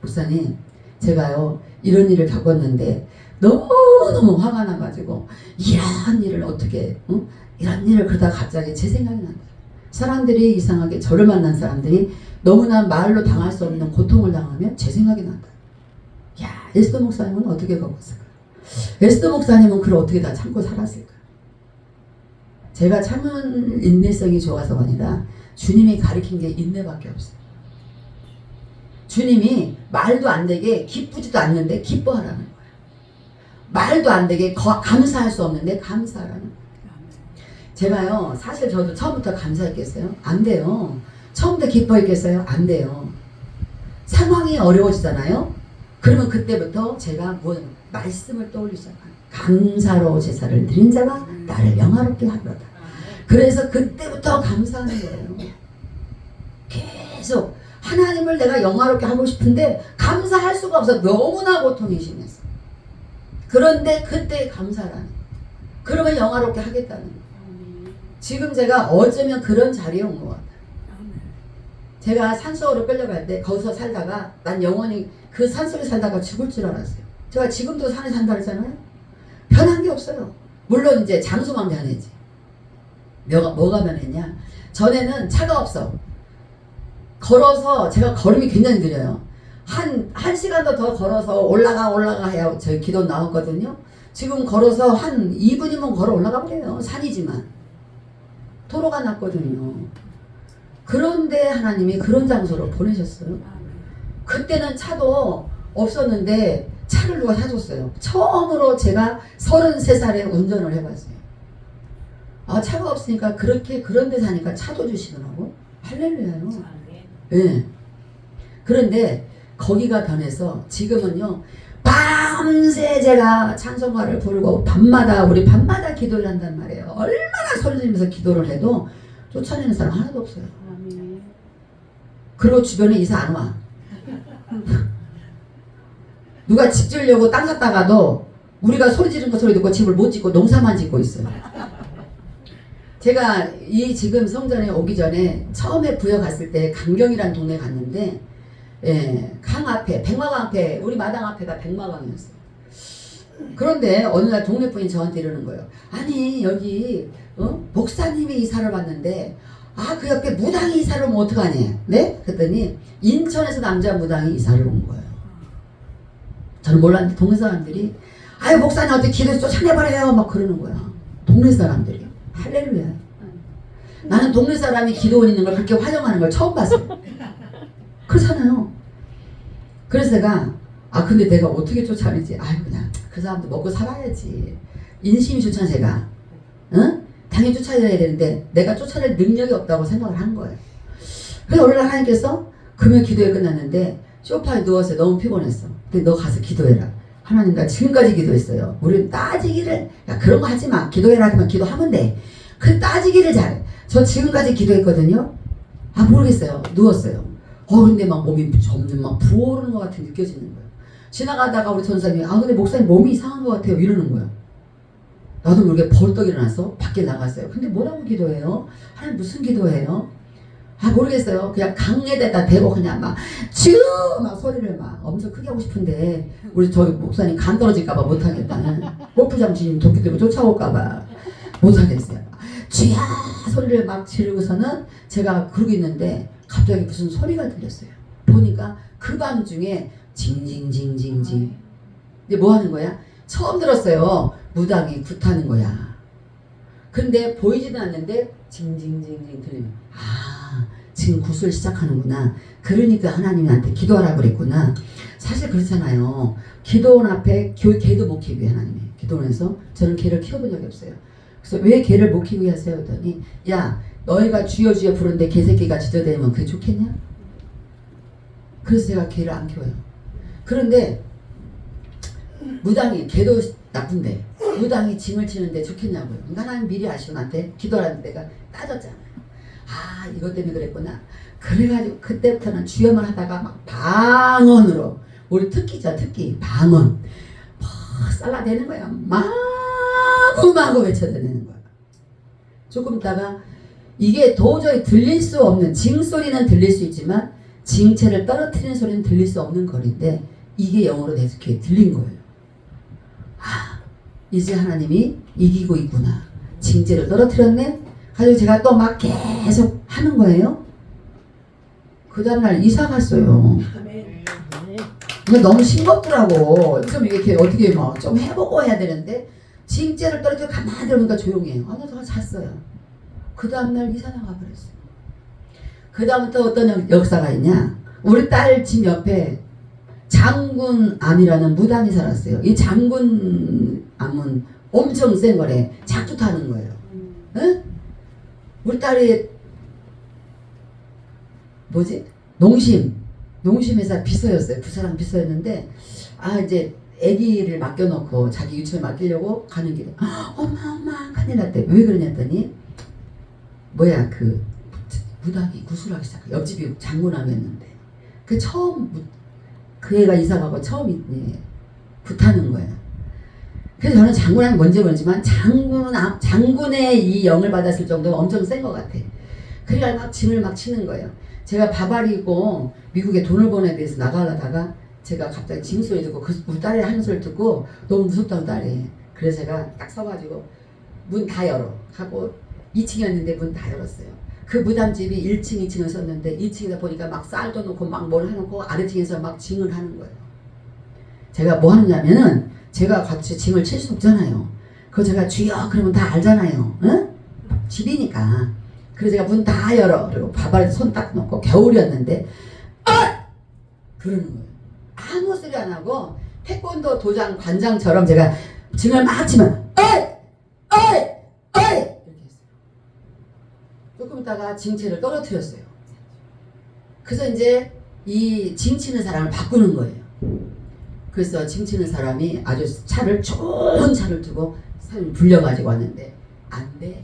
S1: 목사님, 제가요 이런 일을 겪었는데 너무너무 화가 나가지고 이런 일을 어떻게, 응? 이런 일을 그러다가 갑자기 제 생각이 난다. 사람들이 이상하게, 저를 만난 사람들이 너무나 말로 당할 수 없는 고통을 당하면 제 생각이 난다. 야, 에스더 목사님은 어떻게 겪었을까? 에스더 목사님은 그걸 어떻게 다 참고 살았을까? 제가 참은 인내성이 좋아서가 아니라 주님이 가르친 게 인내밖에 없어요. 주님이 말도 안 되게, 기쁘지도 않는데 기뻐하라는 거예요. 말도 안 되게 감사할 수 없는데 감사하라는 거예요. 제가요, 사실 저도 처음부터 감사했겠어요? 안 돼요. 처음부터 기뻐했겠어요? 안 돼요. 상황이 어려워지잖아요? 그러면 그때부터 제가 말씀을 떠올리기 시작합니다. 감사로 제사를 드린 자가 나를 영화롭게 하리로다. 그래서 그때부터 감사하는 거예요. 계속 하나님을 내가 영화롭게 하고 싶은데 감사할 수가 없어. 너무나 고통이 심했어. 그런데 그때 감사라는, 그러면 영화롭게 하겠다는 거예요. 지금 제가 어쩌면 그런 자리에 온 것 같아요. 제가 산속으로 끌려갈 때 거기서 살다가 난 영원히 그 산속에 살다가 죽을 줄 알았어요. 제가 지금도 산에 산다 그랬잖아요. 변한 게 없어요. 물론 이제 장소만 변했지. 뭐가 변했냐? 전에는 차가 없어. 걸어서, 제가 걸음이 굉장히 느려요. 한 시간도 더 걸어서 올라가 해야 저희 기도 나왔거든요. 지금 걸어서 한 2분이면 걸어 올라가 버려요. 산이지만. 도로가 났거든요. 그런데 하나님이 그런 장소로 보내셨어요. 그때는 차도 없었는데 차를 누가 사줬어요. 처음으로 제가 33살에 운전을 해봤어요. 아, 차가 없으니까 그런 데 사니까 차도 주시더라고. 할렐루야요. 네. 그런데 거기가 변해서 지금은요, 밤새 제가 찬송가를 부르고 우리 밤마다 기도를 한단 말이에요. 얼마나 소리 지르면서 기도를 해도 쫓아내는 사람 하나도 없어요. 그리고 주변에 이사 안 와. 누가 집 지으려고 땅 샀다가도 우리가 소리 지르는 거 소리 듣고 집을 못 짓고 농사만 짓고 있어요. 제가 지금 성전에 오기 전에 처음에 부여 갔을 때 강경이라는 동네 갔는데, 예, 강 앞에, 백마강 앞에, 우리 마당 앞에가 백마강이었어요. 그런데 어느 날 동네 분이 저한테 이러는 거예요. 아니, 여기 목사님이 이사를 왔는데, 아, 그 옆에 무당이 이사를 오면 어떡하니? 네? 그랬더니 인천에서 남자 무당이 이사를 온 거예요. 저는 몰랐는데 동네 사람들이 아유 목사님 어떻게 기도 쫓아내버려요 막 그러는 거야. 동네 사람들이. 할렐루야. 나는 동네 사람이 기도원 있는 걸 그렇게 환영하는 걸 처음 봤어요. 그렇잖아요. 그래서 제가 근데 내가 어떻게 쫓아내지? 그냥 그 사람도 먹고 살아야지. 인심이 좋잖아 제가. 응? 당연히 쫓아내야 되는데 내가 쫓아낼 능력이 없다고 생각을 한 거예요. 그래서 어느 날 하나님께서 금요일 기도회 끝났는데 소파에 누워서 너무 피곤했어. 근데 너 가서 기도해라. 하나님 나 지금까지 기도했어요. 우리는 따지기를 야 그런 거 하지 마. 기도해라 하면 기도하면 돼. 그 따지기를 잘해. 저 지금까지 기도했거든요. 모르겠어요. 누웠어요. 근데 막 몸이 점점 막 부어오르는 것 같은 느껴지는 거예요. 지나가다가 우리 전사님이 근데 목사님 몸이 이상한 것 같아요. 이러는 거예요. 나도 모르게 벌떡 일어나서 밖에 나갔어요. 근데 뭐라고 기도해요? 하나님 무슨 기도해요? 모르겠어요. 그냥 강에다가 대고 그냥 막 소리를 막 엄청 크게 하고 싶은데 우리 저기 목사님 간 떨어질까봐 못하겠다. 골프 장신 도끼 들고 쫓아올까봐 못하겠어요. 주야 소리를 막 지르고서는 제가 그러고 있는데 갑자기 무슨 소리가 들렸어요. 보니까 그 밤 중에 징징징징징. 이제 뭐 하는 거야? 처음 들었어요. 무당이 굿하는 거야. 근데 보이지도 않는데 징징징징 들리면 지금 굿을 시작하는구나. 그러니까 하나님한테 기도하라고 그랬구나. 사실 그렇잖아요. 기도원 앞에 개도 못 키우게 하나님이. 기도원에서 저는 개를 키워본 적이 없어요. 그래서 왜 개를 못 키우게 하세요? 했더니 야 너희가 주여 주여 부르는데 개새끼가 지저대면 그게 좋겠냐? 그래서 제가 개를 안 키워요. 그런데 무당이 개도 나쁜데 무당이 징을 치는데 좋겠냐고요. 하나님 미리 아시고 나한테 기도하는 데가 따졌잖아요. 이것 때문에 그랬구나. 그래가지고 그때부터는 주여만 하다가 막 방언으로 우리 특기죠 특기 방언 막 쌀라대는 거야. 마구마구 외쳐대는 거야. 조금 있다가 이게 도저히 들릴 수 없는 징소리는 들릴 수 있지만 징체를 떨어뜨리는 소리는 들릴 수 없는 거리인데 이게 영어로 계속 들린 거예요. 이제 하나님이 이기고 있구나. 징체를 떨어뜨렸네. 가지고 제가 또 막 계속 하는 거예요. 그 다음날 이사 갔어요. 근데 너무 싱겁더라고. 좀 이렇게 어떻게 막 좀 해보고 해야 되는데 징체를 떨어뜨려 가만히 들어보니까 조용해요. 나 잤어요. 그 다음날 이사 나가버렸어요. 그 다음부터 어떤 역사가 있냐. 우리 딸 집 옆에 장군암이라는 무당이 살았어요. 이 장군암은 엄청 센 거래. 작두 타는 거예요. 응? 우리 딸이 농심회사 비서였어요. 부사장 비서였는데 이제 아기를 맡겨놓고 자기 유치원 맡기려고 가는 길에 엄마 큰일 났대. 왜 그러냐 했더니 그 무당이 구술하기 시작해. 옆집이 장군암이었는데 그 처음 그 애가 이사가고 처음 굿하는 거예요. 그래서 저는 장군암이 뭔지 모르지만 장군의 이 영을 받았을 정도로 엄청 센 것 같아. 그러니까 막 징을 막 치는 거예요. 제가 바바리고 미국에 돈을 보내야 돼서 나가려다가 제가 갑자기 징 소리 듣고 우리 딸이 하는 소리 듣고 너무 무섭다고 딸이. 그래서 제가 딱 서가지고 문 다 열어 하고 2층이었는데 문 다 열었어요. 그 무당집이 1층 2층을 썼는데 2층에다 보니까 막 쌀도 넣고 막 뭘 해놓고 아래층에서 막 징을 하는 거예요. 제가 뭐 하느냐면은 제가 같이 징을 칠 수 없잖아요. 그거 제가 주여 그러면 다 알잖아요. 응? 집이니까. 그래서 제가 문 다 열어. 그리고 바바리에 손 딱 놓고 겨울이었는데 그러는 거예요. 아무 소리 안 하고 태권도 도장 관장처럼 제가 징을 막 치면 이렇게 했어요. 조금 있다가 징체를 떨어뜨렸어요. 그래서 이제 이 징 치는 사람을 바꾸는 거예요. 그래서 징 치는 사람이 아주 좋은 차를 두고 사람을 불려가지고 왔는데 안 돼.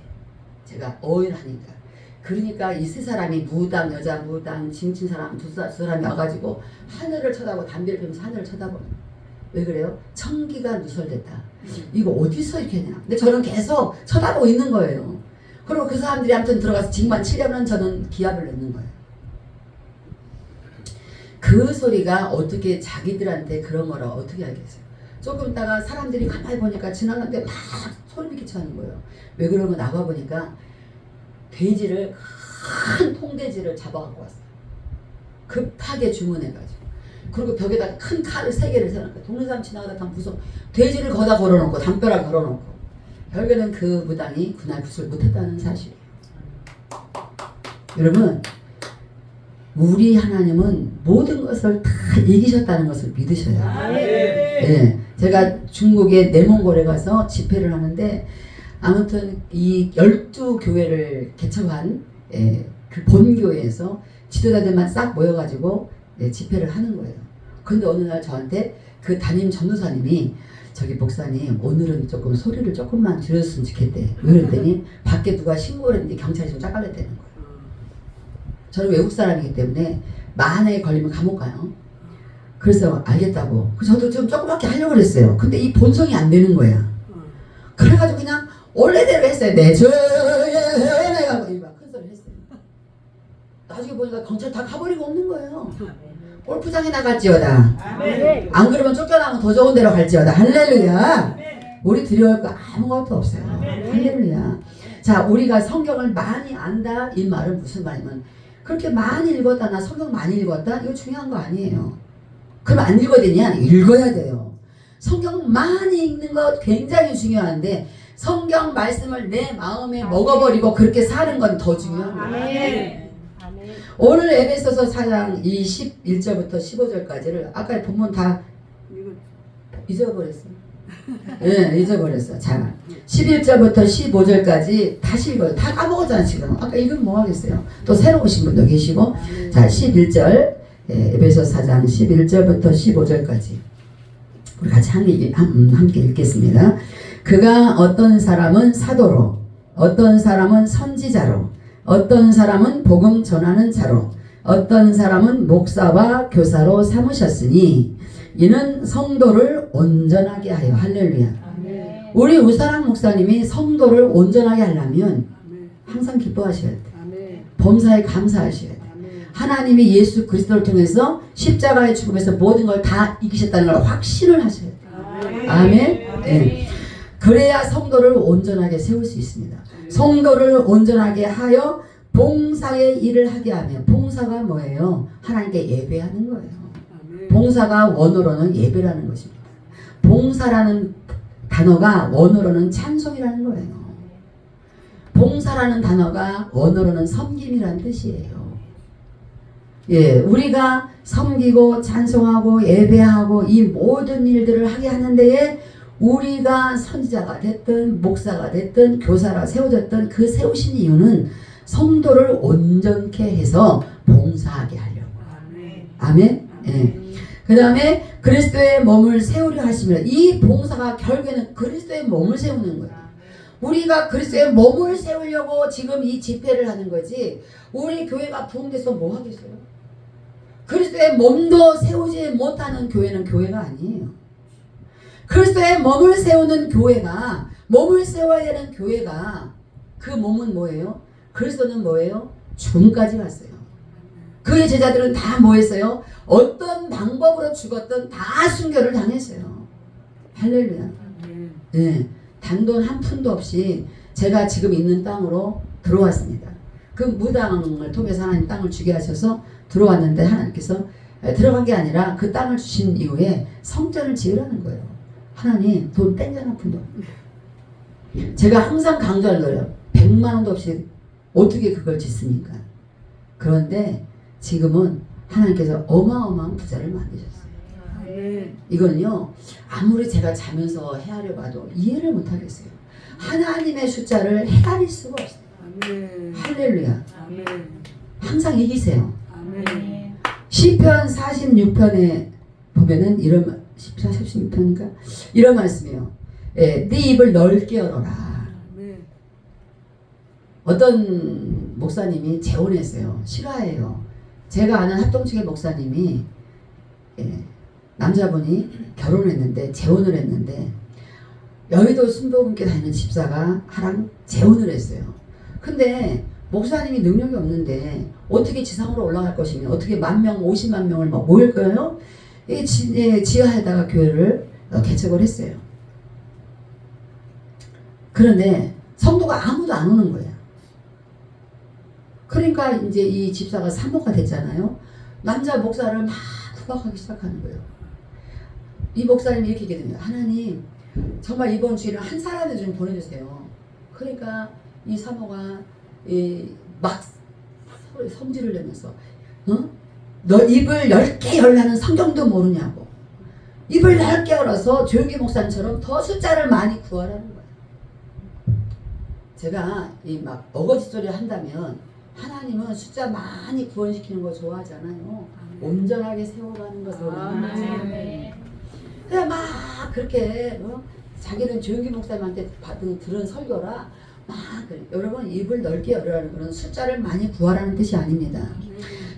S1: 제가 어일하니까. 그러니까 이 세 사람이 무당, 여자 무당, 징 친 사람 두 사람이 와가지고 하늘을 쳐다보고 담배를 피우면서 하늘을 쳐다보는. 왜 그래요? 청기가 누설됐다. 이거 어디서 이렇게 했냐. 근데 저는 계속 쳐다보고 있는 거예요. 그리고 그 사람들이 아무튼 들어가서 징만 치려면 저는 기합을 넣는 거예요. 그 소리가 어떻게 자기들한테 그런 거라 어떻게 알겠어요. 조금 있다가 사람들이 가만히 보니까 지나가는데 막 소리 끼쳐하는 거예요. 왜 그러면 나가보니까 돼지를 큰 통돼지를 잡아갖고 왔어요. 급하게 주문해가지고 그리고 벽에다 큰 칼을 3개를 세워놓고 동네 사람 지나가다 다 무서워. 돼지를 거다 걸어놓고 담벼락 걸어놓고 결국에는 그 무당이 그날 굿을 못했다는 사실이에요. 여러분, 우리 하나님은 모든 것을 다 이기셨다는 것을 믿으셔야 돼요. 예, 제가 중국의 내몽골에 가서 집회를 하는데 아무튼 이 12교회를 개척한 그 본교회에서 지도자들만 싹 모여가지고 집회를 하는 거예요. 근데 어느 날 저한테 그 담임 전도사님이 저기 목사님 오늘은 조금 소리를 조금만 줄였으면 좋겠대. 그랬더니 밖에 누가 신고를 했는데 경찰이 좀 짝갈렸다는 거예요. 저는 외국 사람이기 때문에 만에 걸리면 감옥 가요. 그래서 알겠다고. 저도 좀 조그맣게 하려고 그랬어요. 근데 이 본성이 안 되는 거야. 그래가지고 그냥 원래대로 했어요. 내 주의 은혜가 큰 소리 했어요. 나중에 보니까 경찰 다 가버리고 없는 거예요. 골프장에 나갈지어다. 안 그러면 쫓겨나면 더 좋은 데로 갈지어다. 할렐루야. 우리 두려울 거 아무것도 없어요. 할렐루야. 자, 우리가 성경을 많이 안다 이 말은 무슨 말이면 그렇게 많이 읽었다 나 성경 많이 읽었다 이거 중요한 거 아니에요. 그럼 안 읽어야 되냐? 읽어야 돼요. 성경 많이 읽는 거 굉장히 중요한데 성경 말씀을 내 마음에 먹어버리고 그렇게 사는 건 더 중요한 거예요. 오늘 에베소서 4장 21절부터 15절까지를 아까 본문 다 잊어버렸어요. 네, 잊어버렸어. 자, 11절부터 15절까지 다시 읽어요. 다 까먹었잖아 지금. 아까 읽으면 뭐 하겠어요. 또 새로 오신 분도 계시고. 자, 11절 에베소 4장 11절부터 15절까지 우리 같이 함께 읽겠습니다. 그가 어떤 사람은 사도로, 어떤 사람은 선지자로, 어떤 사람은 복음 전하는 자로, 어떤 사람은 목사와 교사로 삼으셨으니 이는 성도를 온전하게 하여. 할렐루야. 우리 우사랑 목사님이 성도를 온전하게 하려면 항상 기뻐하셔야 돼. 범사에 감사하셔야 돼. 하나님이 예수 그리스도를 통해서 십자가의 죽음에서 모든 걸 다 이기셨다는 걸 확신을 하셔야 돼. 아멘. 네. 그래야 성도를 온전하게 세울 수 있습니다. 성도를 온전하게 하여 봉사의 일을 하게 하면, 봉사가 뭐예요? 하나님께 예배하는 거예요. 봉사가 원어로는 예배라는 것입니다. 봉사라는 단어가 원어로는 찬송이라는 거예요. 봉사라는 단어가 원어로는 섬김이라는 뜻이에요. 예, 우리가 섬기고 찬송하고 예배하고 이 모든 일들을 하게 하는 데에 우리가 선지자가 됐든 목사가 됐든 교사라 세워졌든 그 세우신 이유는 성도를 온전케 해서 봉사하게 하려고. 아멘. 예. 그 다음에 그리스도의 몸을 세우려 하시면 이 봉사가 결국에는 그리스도의 몸을 세우는 거예요. 우리가 그리스도의 몸을 세우려고 지금 이 집회를 하는 거지 우리 교회가 부흥돼서 뭐 하겠어요? 그리스도의 몸도 세우지 못하는 교회는 교회가 아니에요. 그리스도의 몸을 세우는 교회가, 몸을 세워야 되는 교회가, 그 몸은 뭐예요? 그리스도는 뭐예요? 죽음까지 갔어요. 그의 제자들은 다 뭐 했어요? 어떤 방법으로 죽었든 다 순교를 당했어요. 할렐루야. 네, 단돈 한 푼도 없이 제가 지금 있는 땅으로 들어왔습니다. 그 무당을 통해서 하나님 땅을 주게 하셔서 들어왔는데 하나님께서 들어간 게 아니라 그 땅을 주신 이후에 성전을 지으라는 거예요. 하나님 돈 땡전 한 푼도. 제가 항상 강조하는 거예요. 100만 원도 없이 어떻게 그걸 짓습니까? 그런데 지금은 하나님께서 어마어마한 부자를 만드셨어요. 이건요 아무리 제가 자면서 헤아려 봐도 이해를 못하겠어요. 하나님의 숫자를 헤아릴 수가 없어요. 할렐루야. 항상 이기세요. 시편 46편에 보면은 이런 46편인가 이런 말씀이에요. 네 입을 넓게 열어라. 어떤 목사님이 재혼했어요. 실화예요. 제가 아는 합동측의 목사님이 남자분이 결혼했는데 재혼을 했는데 여의도 순복음교회 다니는 집사가 하랑 재혼을 했어요. 근데 목사님이 능력이 없는데 어떻게 지상으로 올라갈 것이며 어떻게 10,000명 50만 명을 막 모일 거예요? 지하에다가 교회를 개척을 했어요. 그런데 성도가 아무도 안 오는 거예요. 그러니까 이제 이 집사가 사모가 됐잖아요. 남자 목사를 막 구박하기 시작하는 거예요. 이 목사님이 이렇게 얘기해요. 하나님 정말 이번 주일은 한 사람을 좀 보내주세요. 그러니까 이 사모가 막 성질을 내면서 너 입을 10개 열라는 성경도 모르냐고. 입을 넓게 열어서 조용기 목사님처럼 더 숫자를 많이 구하라는 거예요. 제가 이 막 어거지 소리 한다면 하나님은 숫자 많이 구원시키는 거 좋아하잖아요. 온전하게 세워가는 것을 원하는. 그냥 막 그렇게 자기는 조용기 목사님한테 들은 설교라 막 그래. 여러분 입을 넓게 열으라는 것은 숫자를 많이 구하라는 뜻이 아닙니다.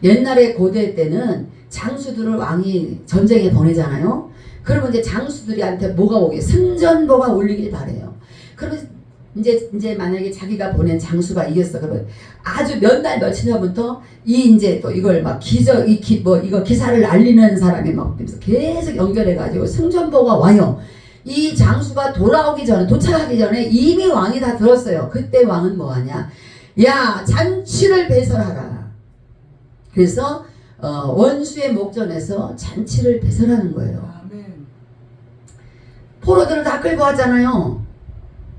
S1: 옛날에 고대 때는 장수들을 왕이 전쟁에 보내잖아요. 그러면 이제 장수들이한테 뭐가 오게 승전보가 올리길 바래요. 그러면 이제 만약에 자기가 보낸 장수가 이겼어. 그러면 아주 몇 날 며칠 전부터 이제 또 이걸 막 이거 기사를 알리는 사람이 막 계속 연결해가지고 승전보가 와요. 이 장수가 도착하기 전에 이미 왕이 다 들었어요. 그때 왕은 뭐하냐? 야, 잔치를 배설하라. 그래서 원수의 목전에서 잔치를 배설하는 거예요. 포로들을 다 끌고 왔잖아요.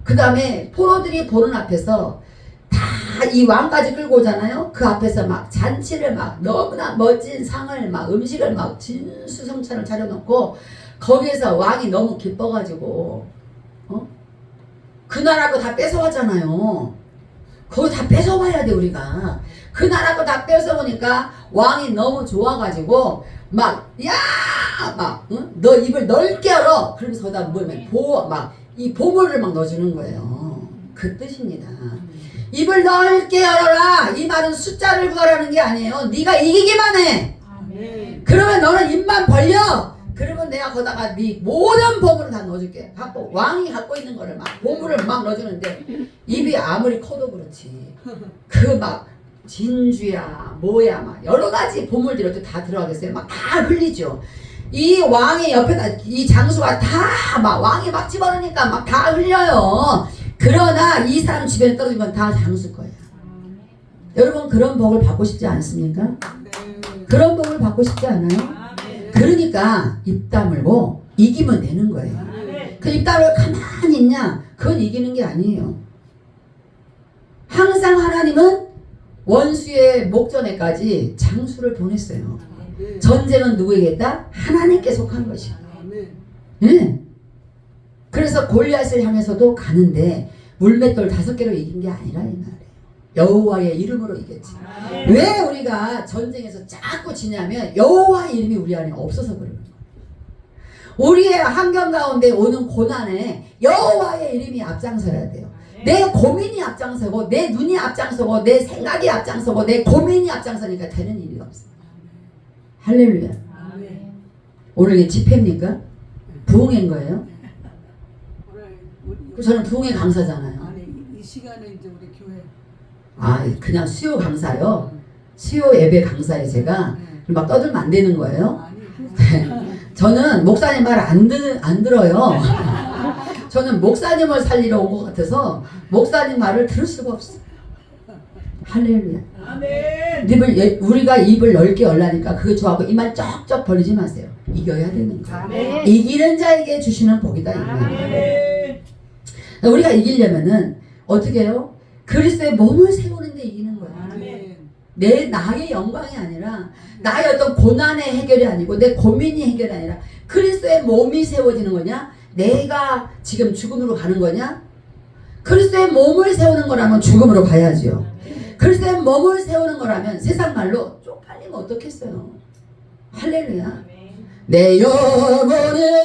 S1: 그 다음에 포로들이 보는 앞에서 다 이 왕까지 끌고 오잖아요. 그 앞에서 막 잔치를 막 너무나 멋진 상을 막 음식을 막 진수성찬을 차려놓고 거기에서 왕이 너무 기뻐가지고 그 나라 거 다 뺏어왔잖아요. 그거 다 뺏어와야 돼 우리가. 그 나라 거 다 뺏어오니까 왕이 너무 좋아가지고 막 야 막 너 입을 넓게 열어. 그러면서 거기다 이 보물을 막 넣어주는 거예요. 그 뜻입니다. 입을 넓게 열어라. 이 말은 숫자를 구하라는 게 아니에요. 네가 이기기만 해. 그러면 너는 입만 벌려. 그러면 내가 거다가 네 모든 보물을 다 넣어줄게. 왕이 갖고 있는 거를 막 보물을 막 넣어주는데 입이 아무리 커도 그렇지. 그 막 진주야 뭐야 막 여러 가지 보물들이 다 들어가겠어요. 막 다 흘리죠. 이 왕의 옆에다 이 장수가 다 막 왕이 막 집어넣으니까 막 다 흘려요. 그러나 이 사람 주변에 떨어진 건 다 장수 거예요. 여러분 그런 복을 받고 싶지 않습니까? 그런 복을 받고 싶지 않아요? 그러니까 입 다물고 이기면 되는 거예요. 그 입 다물고 가만히 있냐? 그건 이기는 게 아니에요. 항상 하나님은 원수의 목전에까지 장수를 보냈어요. 전쟁은 누구에게 했다? 하나님께 속한 것이야. 네. 그래서 골리앗을 향해서도 가는데 물맷돌 5개로 이긴 게 아니라 이 말이에요. 여호와의 이름으로 이겼지. 왜 우리가 전쟁에서 자꾸 지냐면 여호와의 이름이 우리 안에 없어서 그러는 거예요. 우리의 환경 가운데 오는 고난에 여호와의 이름이 앞장서야 돼요. 내 고민이 앞장서고 내 눈이 앞장서고 내 생각이 앞장서고 내 고민이 앞장서니까 되는 일이 없어요. 할렐루야. 오늘 이게 집회입니까? 부흥인 거예요? 저는 부흥의 강사잖아요.
S2: 아니 이 시간에 이제 우리 교회
S1: 그냥 수요 강사요? 수요 예배 강사에 제가 막 떠들면 안 되는 거예요? 저는 목사님 말 안 들어요. 저는 목사님을 살리러 온 것 같아서 목사님 말을 들을 수가 없어. 할렐루야. 아멘. 우리가 입을 넓게 열라니까 그게 좋아하고 입만 쩍쩍 벌리지 마세요. 이겨야 되는 거예요. 아멘. 이기는 자에게 주시는 복이다. 아멘. 우리가 이기려면은 어떻게 해요? 그리스도의 몸을 세우는데 이기는 거예요. 아멘. 나의 영광이 아니라 나의 어떤 고난의 해결이 아니고 내 고민이 해결이 아니라 그리스도의 몸이 세워지는 거냐? 내가 지금 죽음으로 가는 거냐? 그리스도의 몸을 세우는 거라면 죽음으로 가야죠. 그리스도의 몸을 세우는 거라면 세상 말로 쪽팔리면 어떻겠어요? 할렐루야. 내 영혼에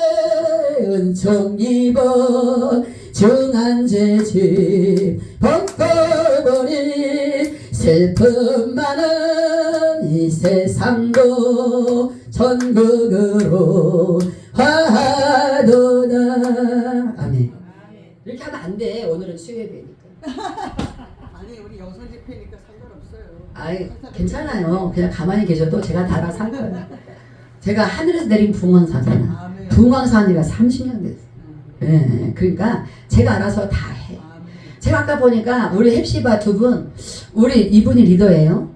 S1: 은총 입어 정한 죄짐 벗겨버린 슬픔 많은 이 세상도 천국으로 화하도다. 아멘. 이렇게 하면 안 돼. 오늘은 수요예배니까.
S2: 아니 우리 여섯 집회니까 상관없어요.
S1: 아이 괜찮아요. 그냥 가만히 계셔도 제가 다 알아서 할 거예요. 제가 하늘에서 내린 부흥왕사잖아. 부흥왕사하니까 30년 됐어요. 네, 그러니까 제가 알아서 다 해. 제가 아까 보니까 우리 헵시바 두 분, 이분이 리더예요.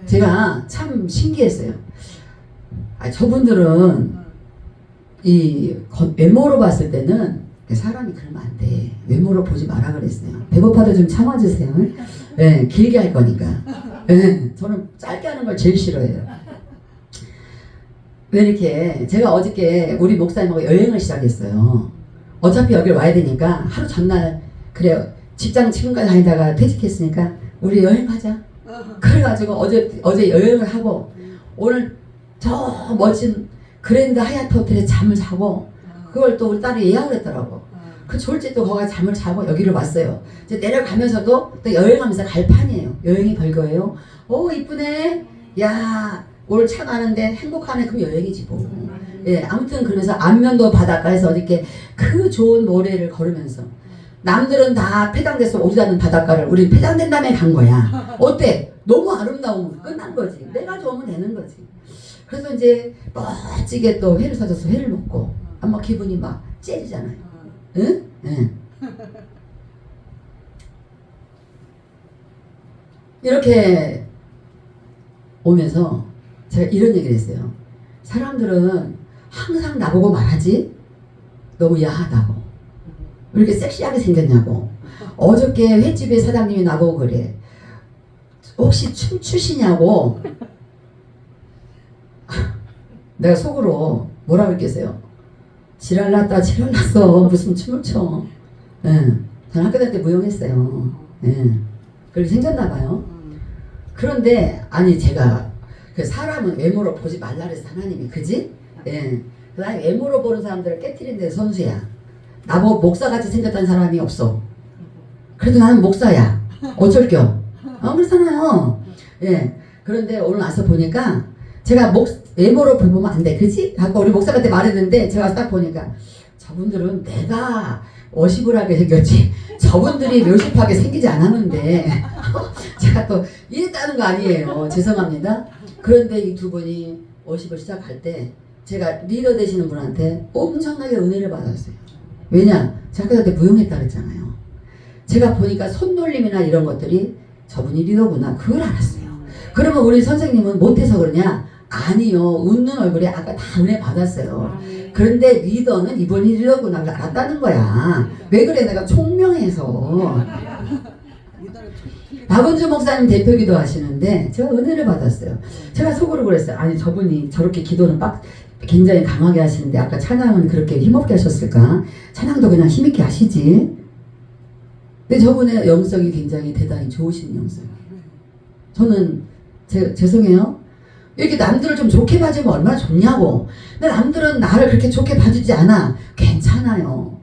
S1: 제가 참 신기했어요. 저분들은 외모로 봤을 때는 사람이 그러면 안 돼. 외모로 보지 마라 그랬어요. 배고파도 좀 참아주세요. 네, 길게 할 거니까. 네, 저는 짧게 하는 걸 제일 싫어해요. 왜 이렇게 제가 어저께 우리 목사님하고 여행을 시작했어요. 어차피 여길 와야 되니까 하루 전날 그래요. 직장 지금까지 다니다가 퇴직했으니까 우리 여행 가자. 그래가지고 어제 여행을 하고 오늘 저 멋진 그랜드 하얏트 호텔에 잠을 자고 그걸 또 우리 딸이 예약을 했더라고. 그 졸지 또 거기 잠을 자고 여기를 왔어요. 이제 내려가면서도 또 여행하면서 갈 판이에요. 여행이 별거예요. 오 이쁘네. 야 오늘 차 가는데 행복하네. 그럼 여행이지 뭐. 예, 아무튼 그래서 안면도 바닷가에서 이렇게 그 좋은 모래를 걸으면서 남들은 다 폐장돼서 오지 않는 바닷가를 우리 폐장된 다음에 간 거야. 어때? 너무 아름다우면 끝난 거지. 내가 좋으면 되는 거지. 그래서 이제 멋지게 또 회를 사줘서 회를 먹고 아마 기분이 막 째지잖아요. 응? 응. 이렇게 오면서 제가 이런 얘기를 했어요. 사람들은 항상 나보고 말하지? 너무 야하다고. 왜 이렇게 섹시하게 생겼냐고. 어저께 횟집의 사장님이 나보고 그래. 혹시 춤추시냐고. 내가 속으로 뭐라고 했겠어요? 지랄났다 지랄났어. 무슨 춤을 춰. 예. 저는 학교 다닐 때 무용했어요. 예. 그렇게 생겼나 봐요. 그런데 아니 제가 그 사람은 외모로 보지 말라 그래서 하나님이 그지? 예. 그다음에 외모로 보는 사람들을 깨트린 데 선수야. 나보고 목사같이 생겼다는 사람이 없어. 그래도 나는 목사야. 어쩔겨. 그렇잖아요. 예. 그런데 오늘 와서 보니까 제가 외모로 보면 안 돼. 그치? 아까 우리 목사한테 말했는데 제가 딱 보니까 저분들은 내가 워십을하게 생겼지 저분들이 묘십하게 생기지 않았는데 제가 또 이랬다는 거 아니에요. 죄송합니다. 그런데 이 두 분이 워십을 시작할 때 제가 리더 되시는 분한테 엄청나게 은혜를 받았어요. 왜냐? 제가 그때 무용했다 그랬잖아요. 제가 보니까 손놀림이나 이런 것들이 저분이 리더구나 그걸 알았어요. 그러면 우리 선생님은 못해서 그러냐? 아니요. 웃는 얼굴에 아까 다 은혜 받았어요. 그런데 리더는 이분이 리더구나 알았다는 거야. 왜 그래? 내가 총명해서. 박은주 목사님 대표 기도 하시는데 제가 은혜를 받았어요. 제가 속으로 그랬어요. 아니 저분이 저렇게 기도는 굉장히 강하게 하시는데 아까 찬양은 그렇게 힘없게 하셨을까? 찬양도 그냥 힘있게 하시지. 근데 저분의 영성이 굉장히 대단히 좋으신 영성. 저는 죄송해요. 이렇게 남들을 좀 좋게 봐주면 얼마나 좋냐고. 근데 남들은 나를 그렇게 좋게 봐주지 않아. 괜찮아요.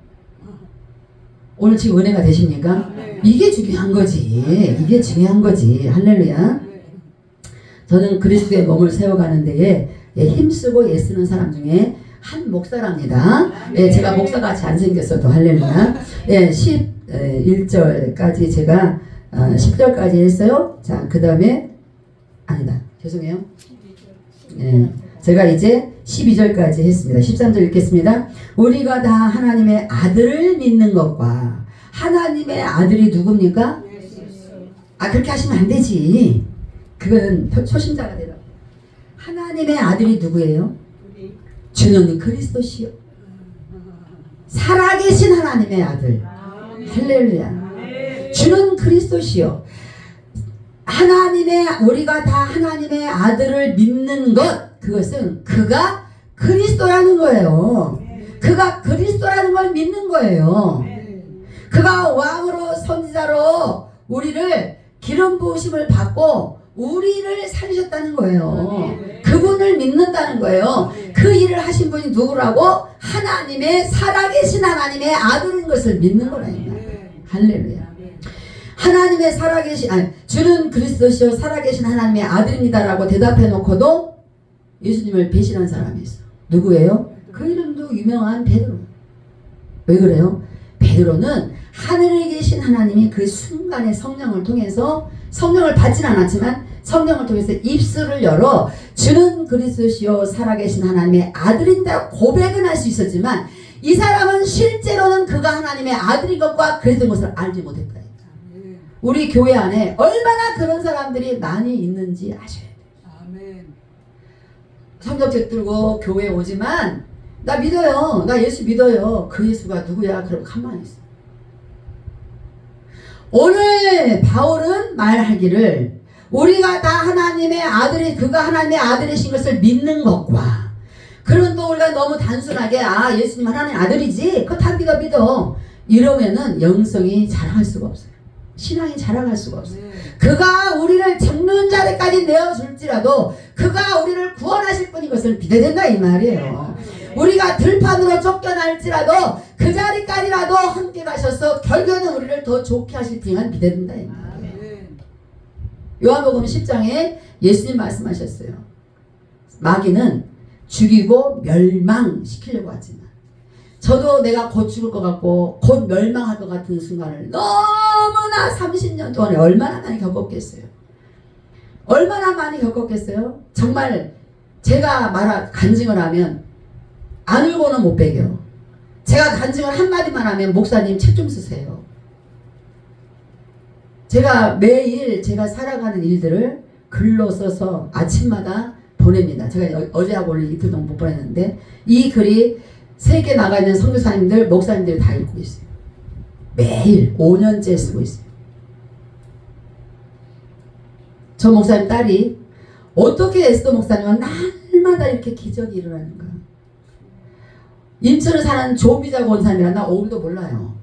S1: 오늘 지금 은혜가 되십니까? 이게 중요한 거지. 이게 중요한 거지. 할렐루야. 저는 그리스도의 몸을 세워가는 데에 힘쓰고 애쓰는 사람 중에 한 목사랍니다. 예, 제가 목사같이 안 생겼어도 할렐루야. 예, 11절까지 제가 10절까지 했어요. 자, 그 다음에 아니다. 죄송해요. 예, 제가 이제 12절까지 했습니다. 13절 읽겠습니다. 우리가 다 하나님의 아들을 믿는 것과 하나님의 아들이 누굽니까? 그렇게 하시면 안 되지. 그거는 초심자가 되라. 하나님의 아들이 누구예요? 주는 그리스도시요. 살아계신 하나님의 아들. 할렐루야. 주는 그리스도시요. 우리가 다 하나님의 아들을 믿는 것, 그것은 그가 그리스도라는 거예요. 그가 그리스도라는 걸 믿는 거예요. 그가 왕으로 선지자로 우리를 기름 부으심을 받고 우리를 살리셨다는 거예요. 그분을 믿는다는 거예요. 그 일을 하신 분이 누구라고? 하나님의 살아계신 하나님의 아들인 것을 믿는 거라니까. 할렐루야. 하나님의 주는 그리스도시요 살아계신 하나님의 아들입니다라고 대답해 놓고도 예수님을 배신한 사람이 있어. 누구예요? 그 이름도 유명한 베드로. 왜 그래요? 베드로는 하늘에 계신 하나님이 그 순간에 성령을 통해서 성령을 받진 않았지만 성령을 통해서 입술을 열어 주는 그리스도시요 살아계신 하나님의 아들인다 고백은 할 수 있었지만 이 사람은 실제로는 그가 하나님의 아들인 것과 그랬던 것을 알지 못했다. 우리 교회 안에 얼마나 그런 사람들이 많이 있는지 아셔야 돼요. 성경책 들고 교회 오지만 나 믿어요. 나 예수 믿어요. 그 예수가 누구야? 그럼 가만히 있어. 오늘 바울은 말하기를 우리가 다 하나님의 아들이 그가 하나님의 아들이신 것을 믿는 것과 그런 또 우리가 너무 단순하게 예수님 하나님의 아들이지 그거 다 믿어 이러면은 영성이 자랑할 수가 없어요. 신앙이 자랑할 수가 없어요. 그가 우리를 죽는 자리까지 내어줄지라도 그가 우리를 구원하실 분인 것을 믿어야 된다 이 말이에요. 우리가 들판으로 쫓겨날지라도 그 자리까지라도 함께 가셔서 결국에는 우리를 더 좋게 하실 분을 믿어야 된다 이 말이에요. 요한복음 10장에 예수님 말씀하셨어요. 마귀는 죽이고 멸망시키려고 하지만 저도 내가 곧 죽을 것 같고 곧 멸망할 것 같은 순간을 너무나 30년 동안에 얼마나 많이 겪었겠어요. 얼마나 많이 겪었겠어요. 정말 제가 간증을 하면 안 울고는 못 베겨요. 제가 간증을 한마디만 하면 목사님 책 좀 쓰세요. 제가 매일 제가 살아가는 일들을 글로 써서 아침마다 보냅니다. 제가 어제하고 오늘 이틀 동안 못 보냈는데 이 글이 세계 나가 있는 선교사님들, 목사님들이 다 읽고 있어요. 매일 5년째 쓰고 있어요. 저 목사님 딸이 어떻게 에스더 목사님은 날마다 이렇게 기적이 일어나는가. 인천에 사는 조비자고 온 사람이라 나 오늘도 몰라요.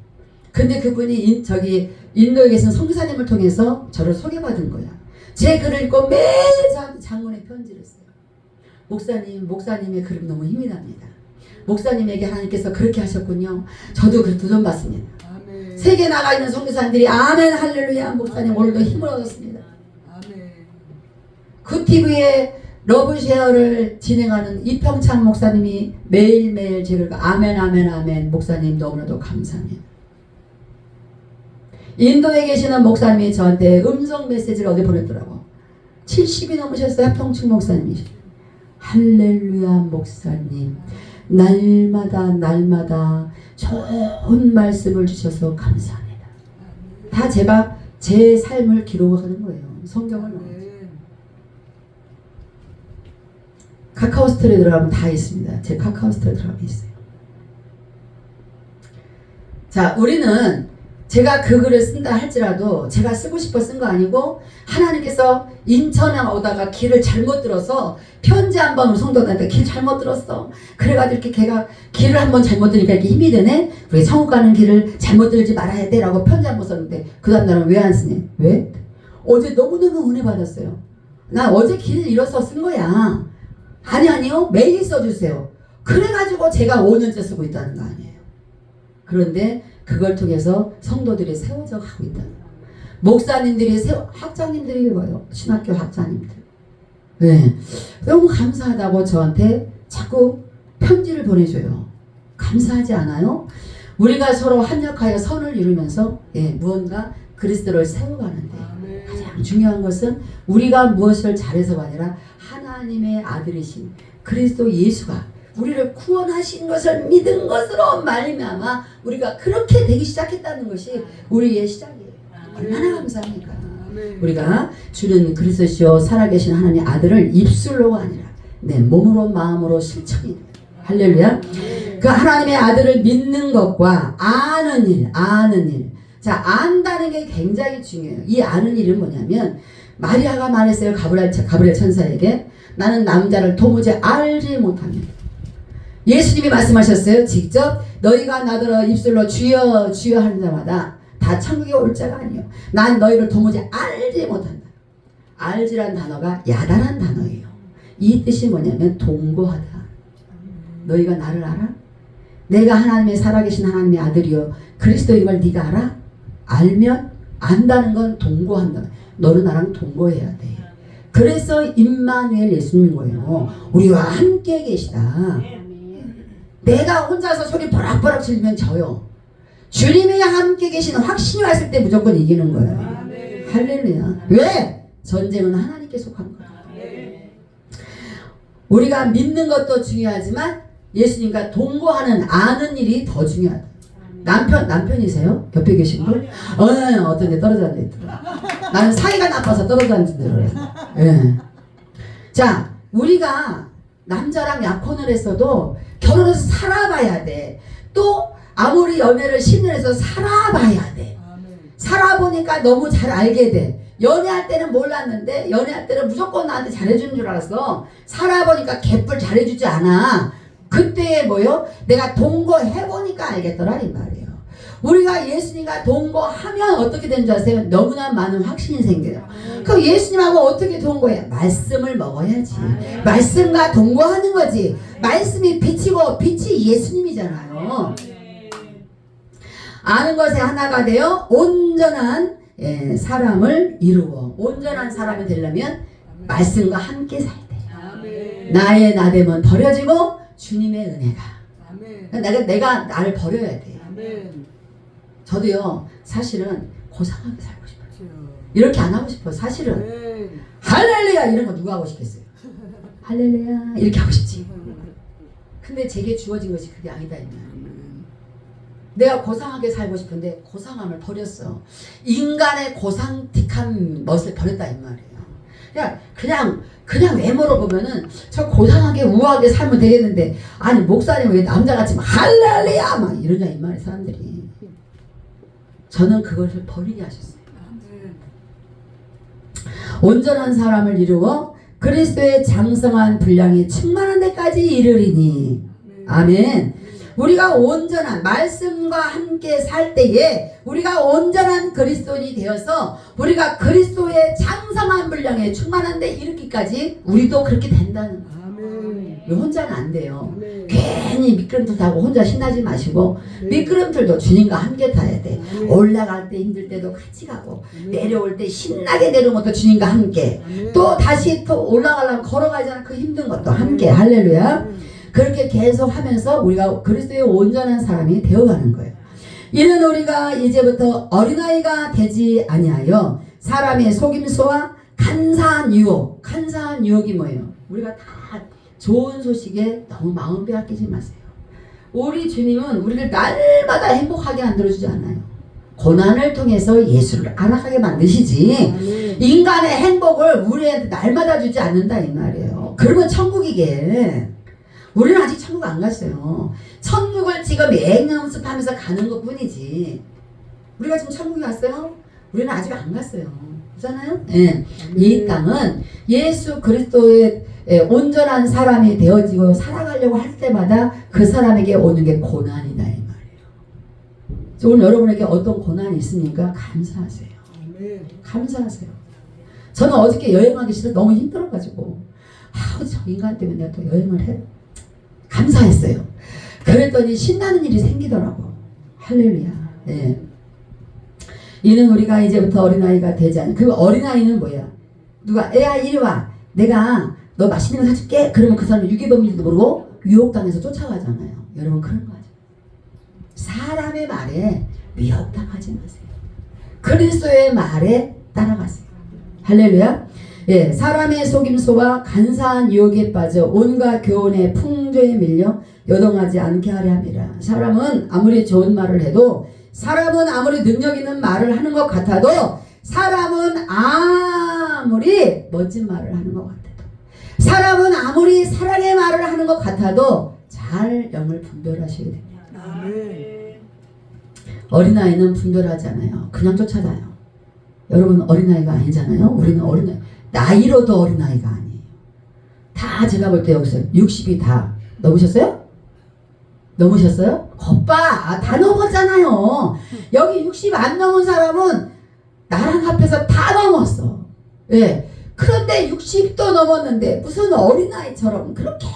S1: 근데 그분이 인도에 계신 선교사님을 통해서 저를 소개받은 거야. 제 글을 읽고 매일 저한테 장문의 편지를 써요. 목사님의 글은 너무 힘이 납니다. 목사님에게 하나님께서 그렇게 하셨군요. 저도 그 도전 받습니다. 아멘. 세계 나가 있는 선교사님들이 아멘 할렐루야 목사님 오늘도 힘을 얻었습니다. 아멘. 굿TV에 러브쉐어를 진행하는 이평창 목사님이 매일매일 제 글과 아멘 아멘 아멘 목사님 너무나도 감사합니다. 인도에 계시는 목사님이 저한테 음성 메시지를 어디 보냈더라고. 70이 넘으셨어요. 합동충 목사님이시죠. 할렐루야 목사님 날마다 좋은 말씀을 주셔서 감사합니다. 다 제가 제 삶을 기록하는 거예요. 성경을 넣어서. 카카오스토리에 들어가면 다 있습니다. 제 카카오스토리에 들어가면 있어요. 자, 우리는 제가 그 글을 쓴다 할지라도 제가 쓰고 싶어 쓴 거 아니고 하나님께서 인천에 오다가 길을 잘못 들어서 편지 한 번을 성도한테 길 잘못 들었어. 그래가지고 이렇게 걔가 길을 한번 잘못 들으니까 이렇게 힘이 되네. 우리 천국 가는 길을 잘못 들지 말아야 돼 라고 편지 한 번 썼는데 그 다음 날은 왜 안 쓰니? 왜? 어제 너무너무 은혜 받았어요. 나 어제 길을 잃어서 쓴 거야. 아니요 매일 써주세요. 그래가지고 제가 5년째 쓰고 있다는 거 아니에요. 그런데 그걸 통해서 성도들이 세워져 가고 있다. 목사님들이 학자님들이 읽어요. 신학교 학자님들. 네. 너무 감사하다고 저한테 자꾸 편지를 보내줘요. 감사하지 않아요? 우리가 서로 합력하여 선을 이루면서 무언가 그리스도를 세워가는데 가장 중요한 것은 우리가 무엇을 잘해서가 아니라 하나님의 아들이신 그리스도 예수가 우리를 구원하신 것을 믿은 것으로 말미암아 우리가 그렇게 되기 시작했다는 것이 우리의 시작이에요. 얼마나 감사합니까? 우리가 주는 그리스도시요 살아계신 하나님의 아들을 입술로가 아니라 내 몸으로 마음으로 실천이 돼요. 할렐루야. 그 하나님의 아들을 믿는 것과 아는 일. 자, 안다는 게 굉장히 중요해요. 이 아는 일은 뭐냐면 마리아가 말했어요. 가브리엘 천사에게 나는 남자를 도무지 알지 못합니다. 예수님이 말씀하셨어요. 직접 너희가 나더러 입술로 주여 주여 하는 자마다 다 천국에 올 자가 아니요 난 너희를 도무지 알지 못한다. 알지란 단어가 야단한 단어예요. 이 뜻이 뭐냐면 동거하다. 너희가 나를 알아? 내가 하나님의 살아계신 하나님의 아들이요 그리스도인 걸 네가 알아? 알면 안다는 건 동거한다. 너는 나랑 동거해야 돼. 그래서 임마누엘 예수님인 거예요. 우리와 함께 계시다. 내가 혼자서 소리 버럭버럭 질면 져요. 주님이 함께 계시는 확신이 왔을 때 무조건 이기는 거예요. 할렐루야. 왜? 전쟁은 하나님께 속한 거예요. 우리가 믿는 것도 중요하지만 예수님과 동거하는 아는 일이 더 중요하다. 남편이세요? 옆에 계신 분? 어떤 데 떨어져 앉아있더라. 나는 사이가 나빠서 떨어져 앉은 대로 그래. 자, 우리가 남자랑 약혼을 했어도 결혼해서 살아봐야 돼. 또 아무리 연애를 10년 해서 살아봐야 돼. 살아보니까 너무 잘 알게 돼. 연애할 때는 몰랐는데 연애할 때는 무조건 나한테 잘해주는 줄 알았어. 살아보니까 개뿔 잘해주지 않아. 그때 뭐요? 내가 동거해보니까 알겠더라 이 말이에요. 우리가 예수님과 동거하면 어떻게 되는 줄 아세요? 너무나 많은 확신이 생겨요. 그럼 예수님하고 어떻게 동거해? 말씀을 먹어야지. 말씀과 동거하는 거지. 말씀이 빛이고 빛이 예수님이잖아요. 아는 것에 하나가 되어 온전한 사람을 이루어. 온전한 사람이 되려면 말씀과 함께 살 때. 나의 나됨은 버려지고 주님의 은혜가. 내가 나를 버려야 돼. 저도요 사실은 고상하게 살고 싶어요. 이렇게 안 하고 싶어요. 사실은 할렐루야 이런 거 누가 하고 싶겠어요? 할렐루야 이렇게 하고 싶지. 근데 제게 주어진 것이 그게 아니다 이 말이에요. 내가 고상하게 살고 싶은데 고상함을 버렸어. 인간의 고상틱한 멋을 버렸다 이 말이에요. 그냥 외모로 보면은 저 고상하게 우아하게 살면 되겠는데 아니 목사님 왜 남자같이 막 할렐루야 막 이러냐 이 말이에요 사람들이. 저는 그것을 버리게 하셨어요. 온전한 사람을 이루어 그리스도의 장성한 분량이 충만한 데까지 이르리니. 아멘. 우리가 온전한 말씀과 함께 살 때에 우리가 온전한 그리스도인이 되어서 우리가 그리스도의 장성한 분량에 충만한 데 이르기까지 우리도 그렇게 된다는 거예요. 혼자는 안 돼요. 괜히 미끄럼틀 타고 혼자 신나지 마시고 미끄럼틀도 주님과 함께 타야 돼. 올라갈 때 힘들 때도 같이 가고 내려올 때 신나게 내려온 것도 주님과 함께 또 다시 또 올라가려면 걸어가잖아. 그 힘든 것도 함께. 할렐루야. 그렇게 계속 하면서 우리가 그리스도의 온전한 사람이 되어가는 거예요. 이는 우리가 이제부터 어린아이가 되지 아니하여 사람의 속임수와 간사한 유혹. 간사한 유혹이 뭐예요? 우리가 다 좋은 소식에 너무 마음 빼앗기지 마세요. 우리 주님은 우리를 날마다 행복하게 만들어주지 않아요. 고난을 통해서 예수를 알아가게 만드시지 인간의 행복을 우리한테 날마다 주지 않는다 이 말이에요. 그러면 천국이게. 우리는 아직 천국 안 갔어요. 천국을 지금 맹연습하면서 가는 것 뿐이지. 우리가 지금 천국에 갔어요? 우리는 아직 안 갔어요. 그렇잖아요? 네. 이 땅은 예수 그리스도의 온전한 사람이 되어지고 살아가려고 할 때마다 그 사람에게 오는 게 고난이다 이 말이에요. 오늘 여러분에게 어떤 고난이 있습니까? 감사하세요. 감사하세요. 저는 어저께 여행하기 싫어 너무 힘들어가지고 저 인간 때문에 내가 또 여행을 해 감사했어요. 그랬더니 신나는 일이 생기더라고. 할렐루야. 네. 이는 우리가 이제부터 어린아이가 되지 않아. 그 어린아이는 뭐야? 누가 애야 이리 와. 내가 너 맛있는 거 사줄게. 그러면 그 사람은 유괴범인지도 모르고 유혹당해서 쫓아가잖아요. 여러분 그런 거 하죠. 사람의 말에 미혹당하지 마세요. 그리스도의 말에 따라가세요. 할렐루야. 예, 사람의 속임수와 간사한 유혹에 빠져 온갖 교훈의 풍조에 밀려 요동하지 않게 하려 함이라. 사람은 아무리 좋은 말을 해도 사람은 아무리 능력 있는 말을 하는 것 같아도 사람은 아무리 멋진 말을 하는 것 같아도 사람은 아무리 사랑의 말을 하는 것 같아도 잘 영을 분별하셔야 됩니다. 어린아이는 분별하지 않아요. 그냥 쫓아다녀요. 여러분 어린아이가 아니잖아요. 우리는 어린아이 나이로도 어린아이가 아니에요. 다 제가 볼 때 여기서 60이 다 넘으셨어요? 넘으셨어요? 겉봐 다 넘었잖아요. 여기 60 안 넘은 사람은 나랑 합해서 다 넘었어. 예. 그런데 60도 넘었는데 무슨 어린아이처럼 그렇게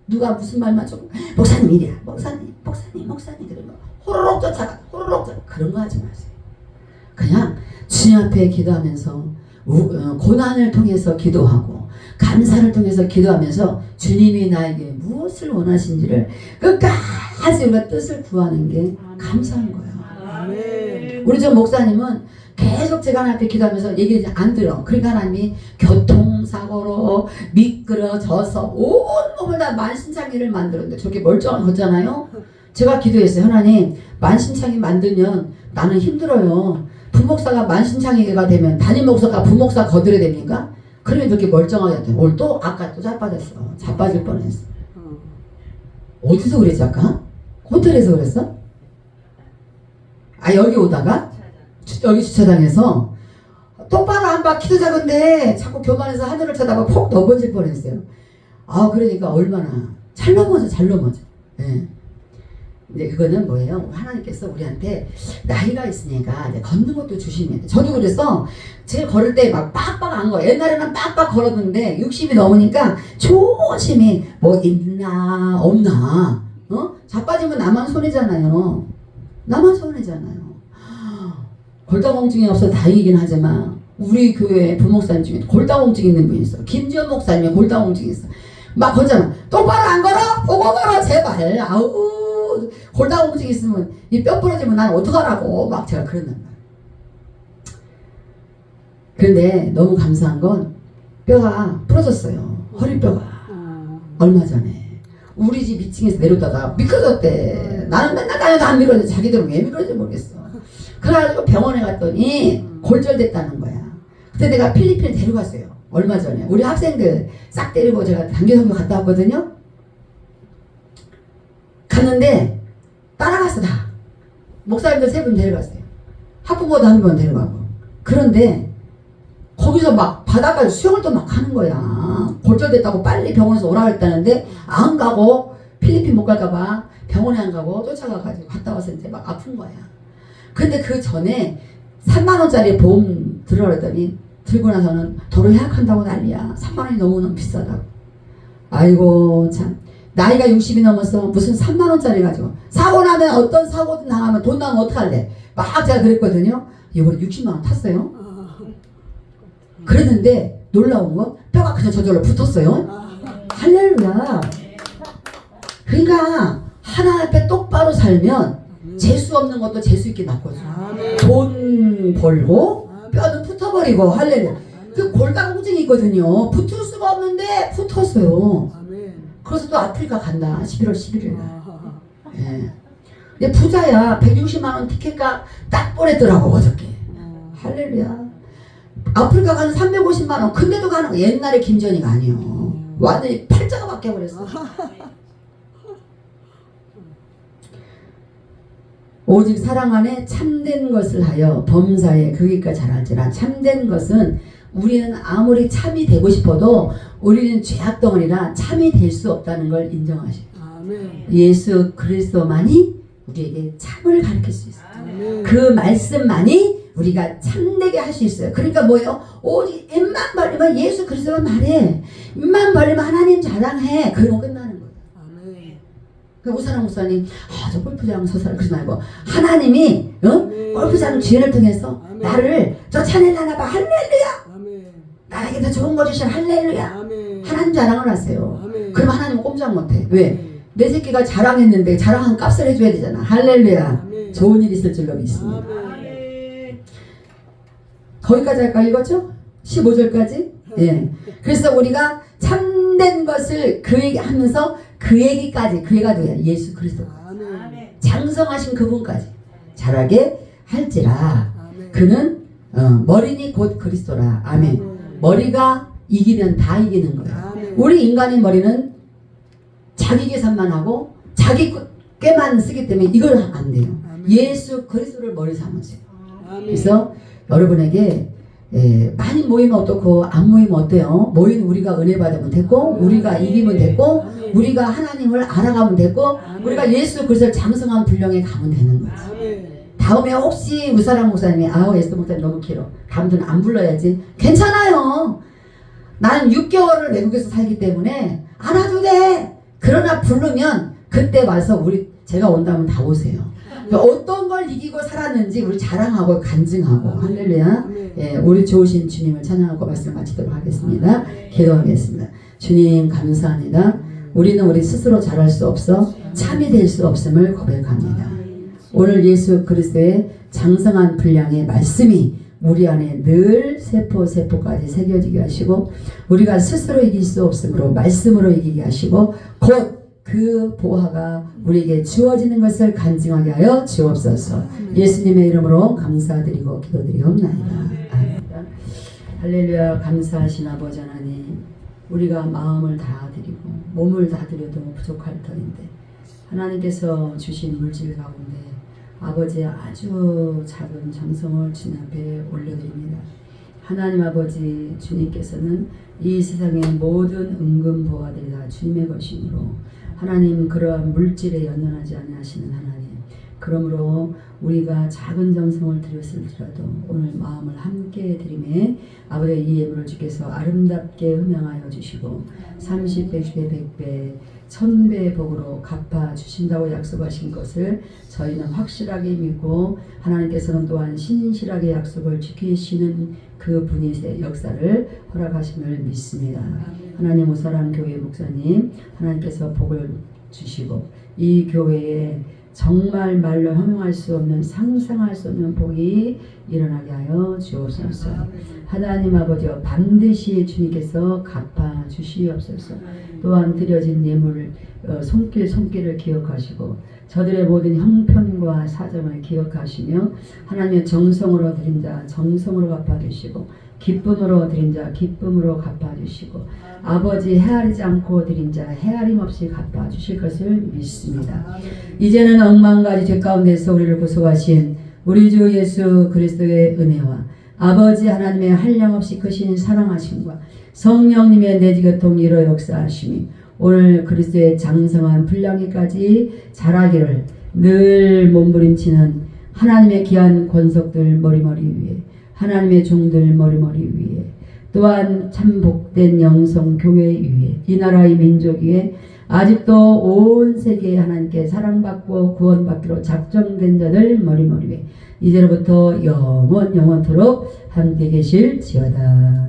S1: 누가 무슨 말만 좀 목사님 이래야 목사님 그러면 호로록 쫓아가 호로록 쫓아가 그런 거 하지 마세요. 그냥 주님 앞에 기도하면서 고난을 통해서 기도하고 감사를 통해서 기도하면서 주님이 나에게 무엇을 원하신지를 끝까지 우리가 뜻을 구하는 게 감사한 거예요. 우리 저 목사님은 계속 제가 하나님 앞에 기도하면서 얘기를 안 들어. 그러니까 하나님이 교통사고로 미끄러져서 온 몸을 다 만신창이를 만들었는데 저렇게 멀쩡한 거잖아요. 제가 기도했어요. 하나님 만신창이 만들면 나는 힘들어요. 부목사가 만신창이가 되면 담임 목사가 부목사 거들어야 됩니까? 그러면 이렇게 멀쩡하게 했더니 오늘 또 아까 또 자빠졌어. 자빠질 뻔했어. 어디서 그랬지 아까? 호텔에서 그랬어? 아 여기 오다가? 여기 주차장에서 똑바로 안 봐. 키도 작은데 자꾸 교만해서 하늘을 쳐다봐 폭 넘어질 뻔했어요. 아 그러니까 얼마나 잘 넘어져 잘 넘어져. 예. 근데 그거는 뭐예요? 하나님께서 우리한테 나이가 있으니까 이제 걷는 것도 조심해야 돼. 저도 그래서 제가 걸을 때 막 빡빡 안 걸어. 옛날에는 빡빡 걸었는데 60이 넘으니까 조심히 뭐 있나 없나 자빠지면 나만 손해잖아요. 나만 손해잖아요. 골다공증이 없어서 다행이긴 하지만 우리 교회 부목사님 중에 골다공증 있는 분이 있어. 김지현 목사님이 골다공증이 있어. 막 걷잖아. 똑바로 안 걸어? 보고 걸어 제발. 아우 골다공증 있으면 이 뼈 부러지면 난 어떡하라고 막 제가 그랬단 말이에요. 그런데 너무 감사한 건 뼈가 부러졌어요. 허리뼈가 얼마 전에 우리 집 2층에서 내려다가 미끄러졌대. 나는 맨날 다녀도 안 미끄러져. 자기들은 왜 미끄러진지 모르겠어. 그래가지고 병원에 갔더니 골절됐다는 거야. 그때 내가 필리핀에 데려갔어요. 얼마 전에 우리 학생들 싹 데리고 제가 단기선교 갔다 왔거든요. 갔는데 따라갔어 다. 목사님들 3분 데려갔어요. 학부모도 1분 데려가고. 그런데 거기서 막 바닷가에 수영을 또 막 하는 거야. 골절됐다고 빨리 병원에서 오라 그랬다는데 안 가고 필리핀 못 갈까봐 병원에 안 가고 쫓아가가지고 갔다 와서 이제 막 아픈 거야. 근데 그 전에 3만원짜리 보험 들어갔더니 들고 나서는 도로 예약한다고 난리야. 3만원이 너무너무 비싸다고. 아이고 참 나이가 60이 넘어서 무슨 3만원짜리 가지고 사고 나면 어떤 사고든 당하면 돈 나면 어떡할래 막 제가 그랬거든요. 이번에 60만원 탔어요. 그랬는데 놀라운 건 뼈가 그냥 저절로 붙었어요. 할렐루야. 그러니까 하나 앞에 똑바로 살면 재수 없는 것도 재수 있게 바꿔줘. 돈 벌고 뼈는 붙어버리고 할렐루야. 그 골다공증이 있거든요. 붙을 수가 없는데 붙었어요. 그래서 또 아프리카 간다. 11월 11일 날. 예. 근데 부자야. 160만원 티켓값 딱 보냈더라고 어저께. 할렐루야. 아프리카 가는 350만원. 근데도 가는 거. 옛날에 김전이가 아니요. 완전히 팔자가 바뀌어버렸어. 오직 사랑 안에 참된 것을 하여 범사에 그 길까지 자랄지라. 참된 것은 우리는 아무리 참이 되고 싶어도 우리는 죄악덩어리라 참이 될 수 없다는 걸 인정하시고 예수 그리스도만이 우리에게 참을 가르칠 수 있어요. 그 말씀만이 우리가 참되게 할 수 있어요. 그러니까 뭐예요? 오직 입만 벌리면 예수 그리스도만 말해. 입만 벌리면 하나님 자랑해. 그러면 끝나는 거예요. 그 우사랑 목사님 저 골프장 저 사람 그러지 말고 하나님이 골프장 주인을 통해서 나를 저 차넬라나 봐. 할렐루야. 나에게 더 좋은 거 주신 할렐루야. 하나님 자랑을 하세요. 그럼 하나님은 꼼짝 못해. 왜? 내 새끼가 자랑했는데 자랑한 값을 해줘야 되잖아. 할렐루야. 좋은 일 있을 줄로 믿습니다. 거기까지 할까 읽었죠? 15절까지? 예. 그래서 우리가 참된 것을 그에게 하면서 그 얘기까지 그 얘가 누구야? 예수 그리스도. 장성하신 그분까지 잘하게 할지라. 그는 머리니 곧 그리스도라. 아멘. 머리가 이기면 다 이기는 거야. 우리 인간의 머리는 자기 계산만 하고 자기 꾀만 쓰기 때문에 이걸 안 돼요. 예수 그리스도를 머리 삼으세요. 그래서 여러분에게 많이 모이면 어떻고 안 모이면 어때요? 모이는 우리가 은혜 받으면 됐고 우리가 이기면 됐고 우리가 하나님을 알아가면 됐고 우리가 예수 그리스도를 장성한 분량에 가면 되는 거지. 다음에 혹시 우사랑 목사님이 예수 목사님 너무 길어. 다음 주는 안 불러야지. 괜찮아요. 나는 6개월을 외국에서 살기 때문에 안 와도 돼. 그러나 부르면 그때 와서 제가 온다면 다 오세요. 어떤 걸 이기고 살았는지 우리 자랑하고 간증하고 할렐루야. 예, 우리 좋으신 주님을 찬양하고 말씀을 마치도록 하겠습니다. 기도하겠습니다. 주님 감사합니다. 우리는 우리 스스로 잘할 수 없어 참이 될 수 없음을 고백합니다. 오늘 예수 그리스도의 장성한 분량의 말씀이 우리 안에 늘 세포까지 새겨지게 하시고 우리가 스스로 이길 수 없으므로 말씀으로 이기게 하시고 곧 그 보화가 우리에게 주어지는 것을 간증하게 하여 주옵소서. 예수님의 이름으로 감사드리고 기도드리옵나이다. 아멘. 할렐루야. 감사하신 아버지 하나님, 우리가 마음을 다 드리고 몸을 다 드려도 부족할 터인데 하나님께서 주신 물질 가운데 아버지의 아주 작은 정성을 주님 앞에 올려드립니다. 하나님 아버지, 주님께서는 이 세상의 모든 은금보화들이 다 주님의 것이므로 하나님, 그러한 물질에 연연하지 아니하시는 하나님, 그러므로 우리가 작은 정성을 드렸을지라도 오늘 마음을 함께 드림에 아버지의 이 예물을 주께서 아름답게 흠양하여 주시고 30, 100배, 100배, 1000배의 복으로 갚아 주신다고 약속하신 것을 저희는 확실하게 믿고 하나님께서는 또한 신실하게 약속을 지키시는 그 분의 역사를 허락하심을 믿습니다. 하나님, 오사랑 교회 목사님, 하나님께서 복을 주시고 이 교회에 정말 말로 형용할 수 없는, 상상할 수 없는 복이 일어나게 하여 주옵소서. 하나님 아버지여, 반드시 주님께서 갚아 주시옵소서. 또한 드려진 예물을 손길을 기억하시고 저들의 모든 형편과 사정을 기억하시며 하나님의 정성으로 드린 자 정성으로 갚아주시고 기쁨으로 드린 자 기쁨으로 갚아주시고 아버지, 헤아리지 않고 드린 자 헤아림 없이 갚아주실 것을 믿습니다. 이제는 억만가지 죄 가운데서 우리를 구속하신 우리 주 예수 그리스도의 은혜와 아버지 하나님의 한량없이 크신 사랑하심과 성령님의 내지교통 이로 역사하심이 오늘 그리스도의 장성한 분량에까지 자라기를 늘 몸부림치는 하나님의 귀한 권속들 머리머리 위에, 하나님의 종들 머리머리 위에, 또한 참 복된 영성 교회 위에, 이 나라의 민족 위에 아직도 온 세계에 하나님께 사랑받고 구원받기로 작정된 자들 머리머리 위에 이제로부터 영원토록 함께 계실지어다.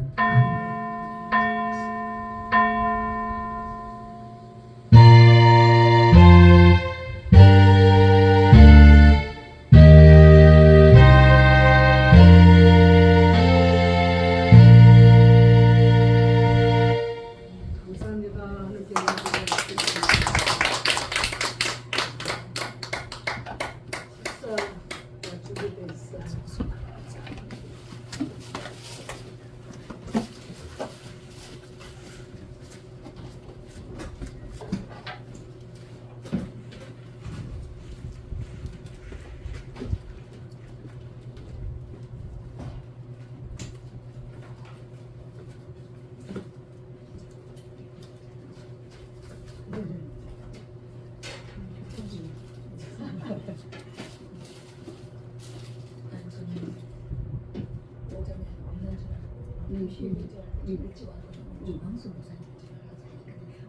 S1: 아멘.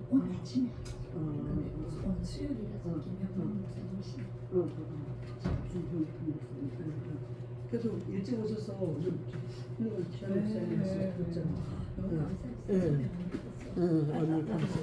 S3: 오늘 아침에 오늘 수요일이라서 김영만 목사님 신.
S2: 그래도 일찍 오셔서 좀 시간을 써야
S3: 너무 감사했어요.
S2: 언니 감사해.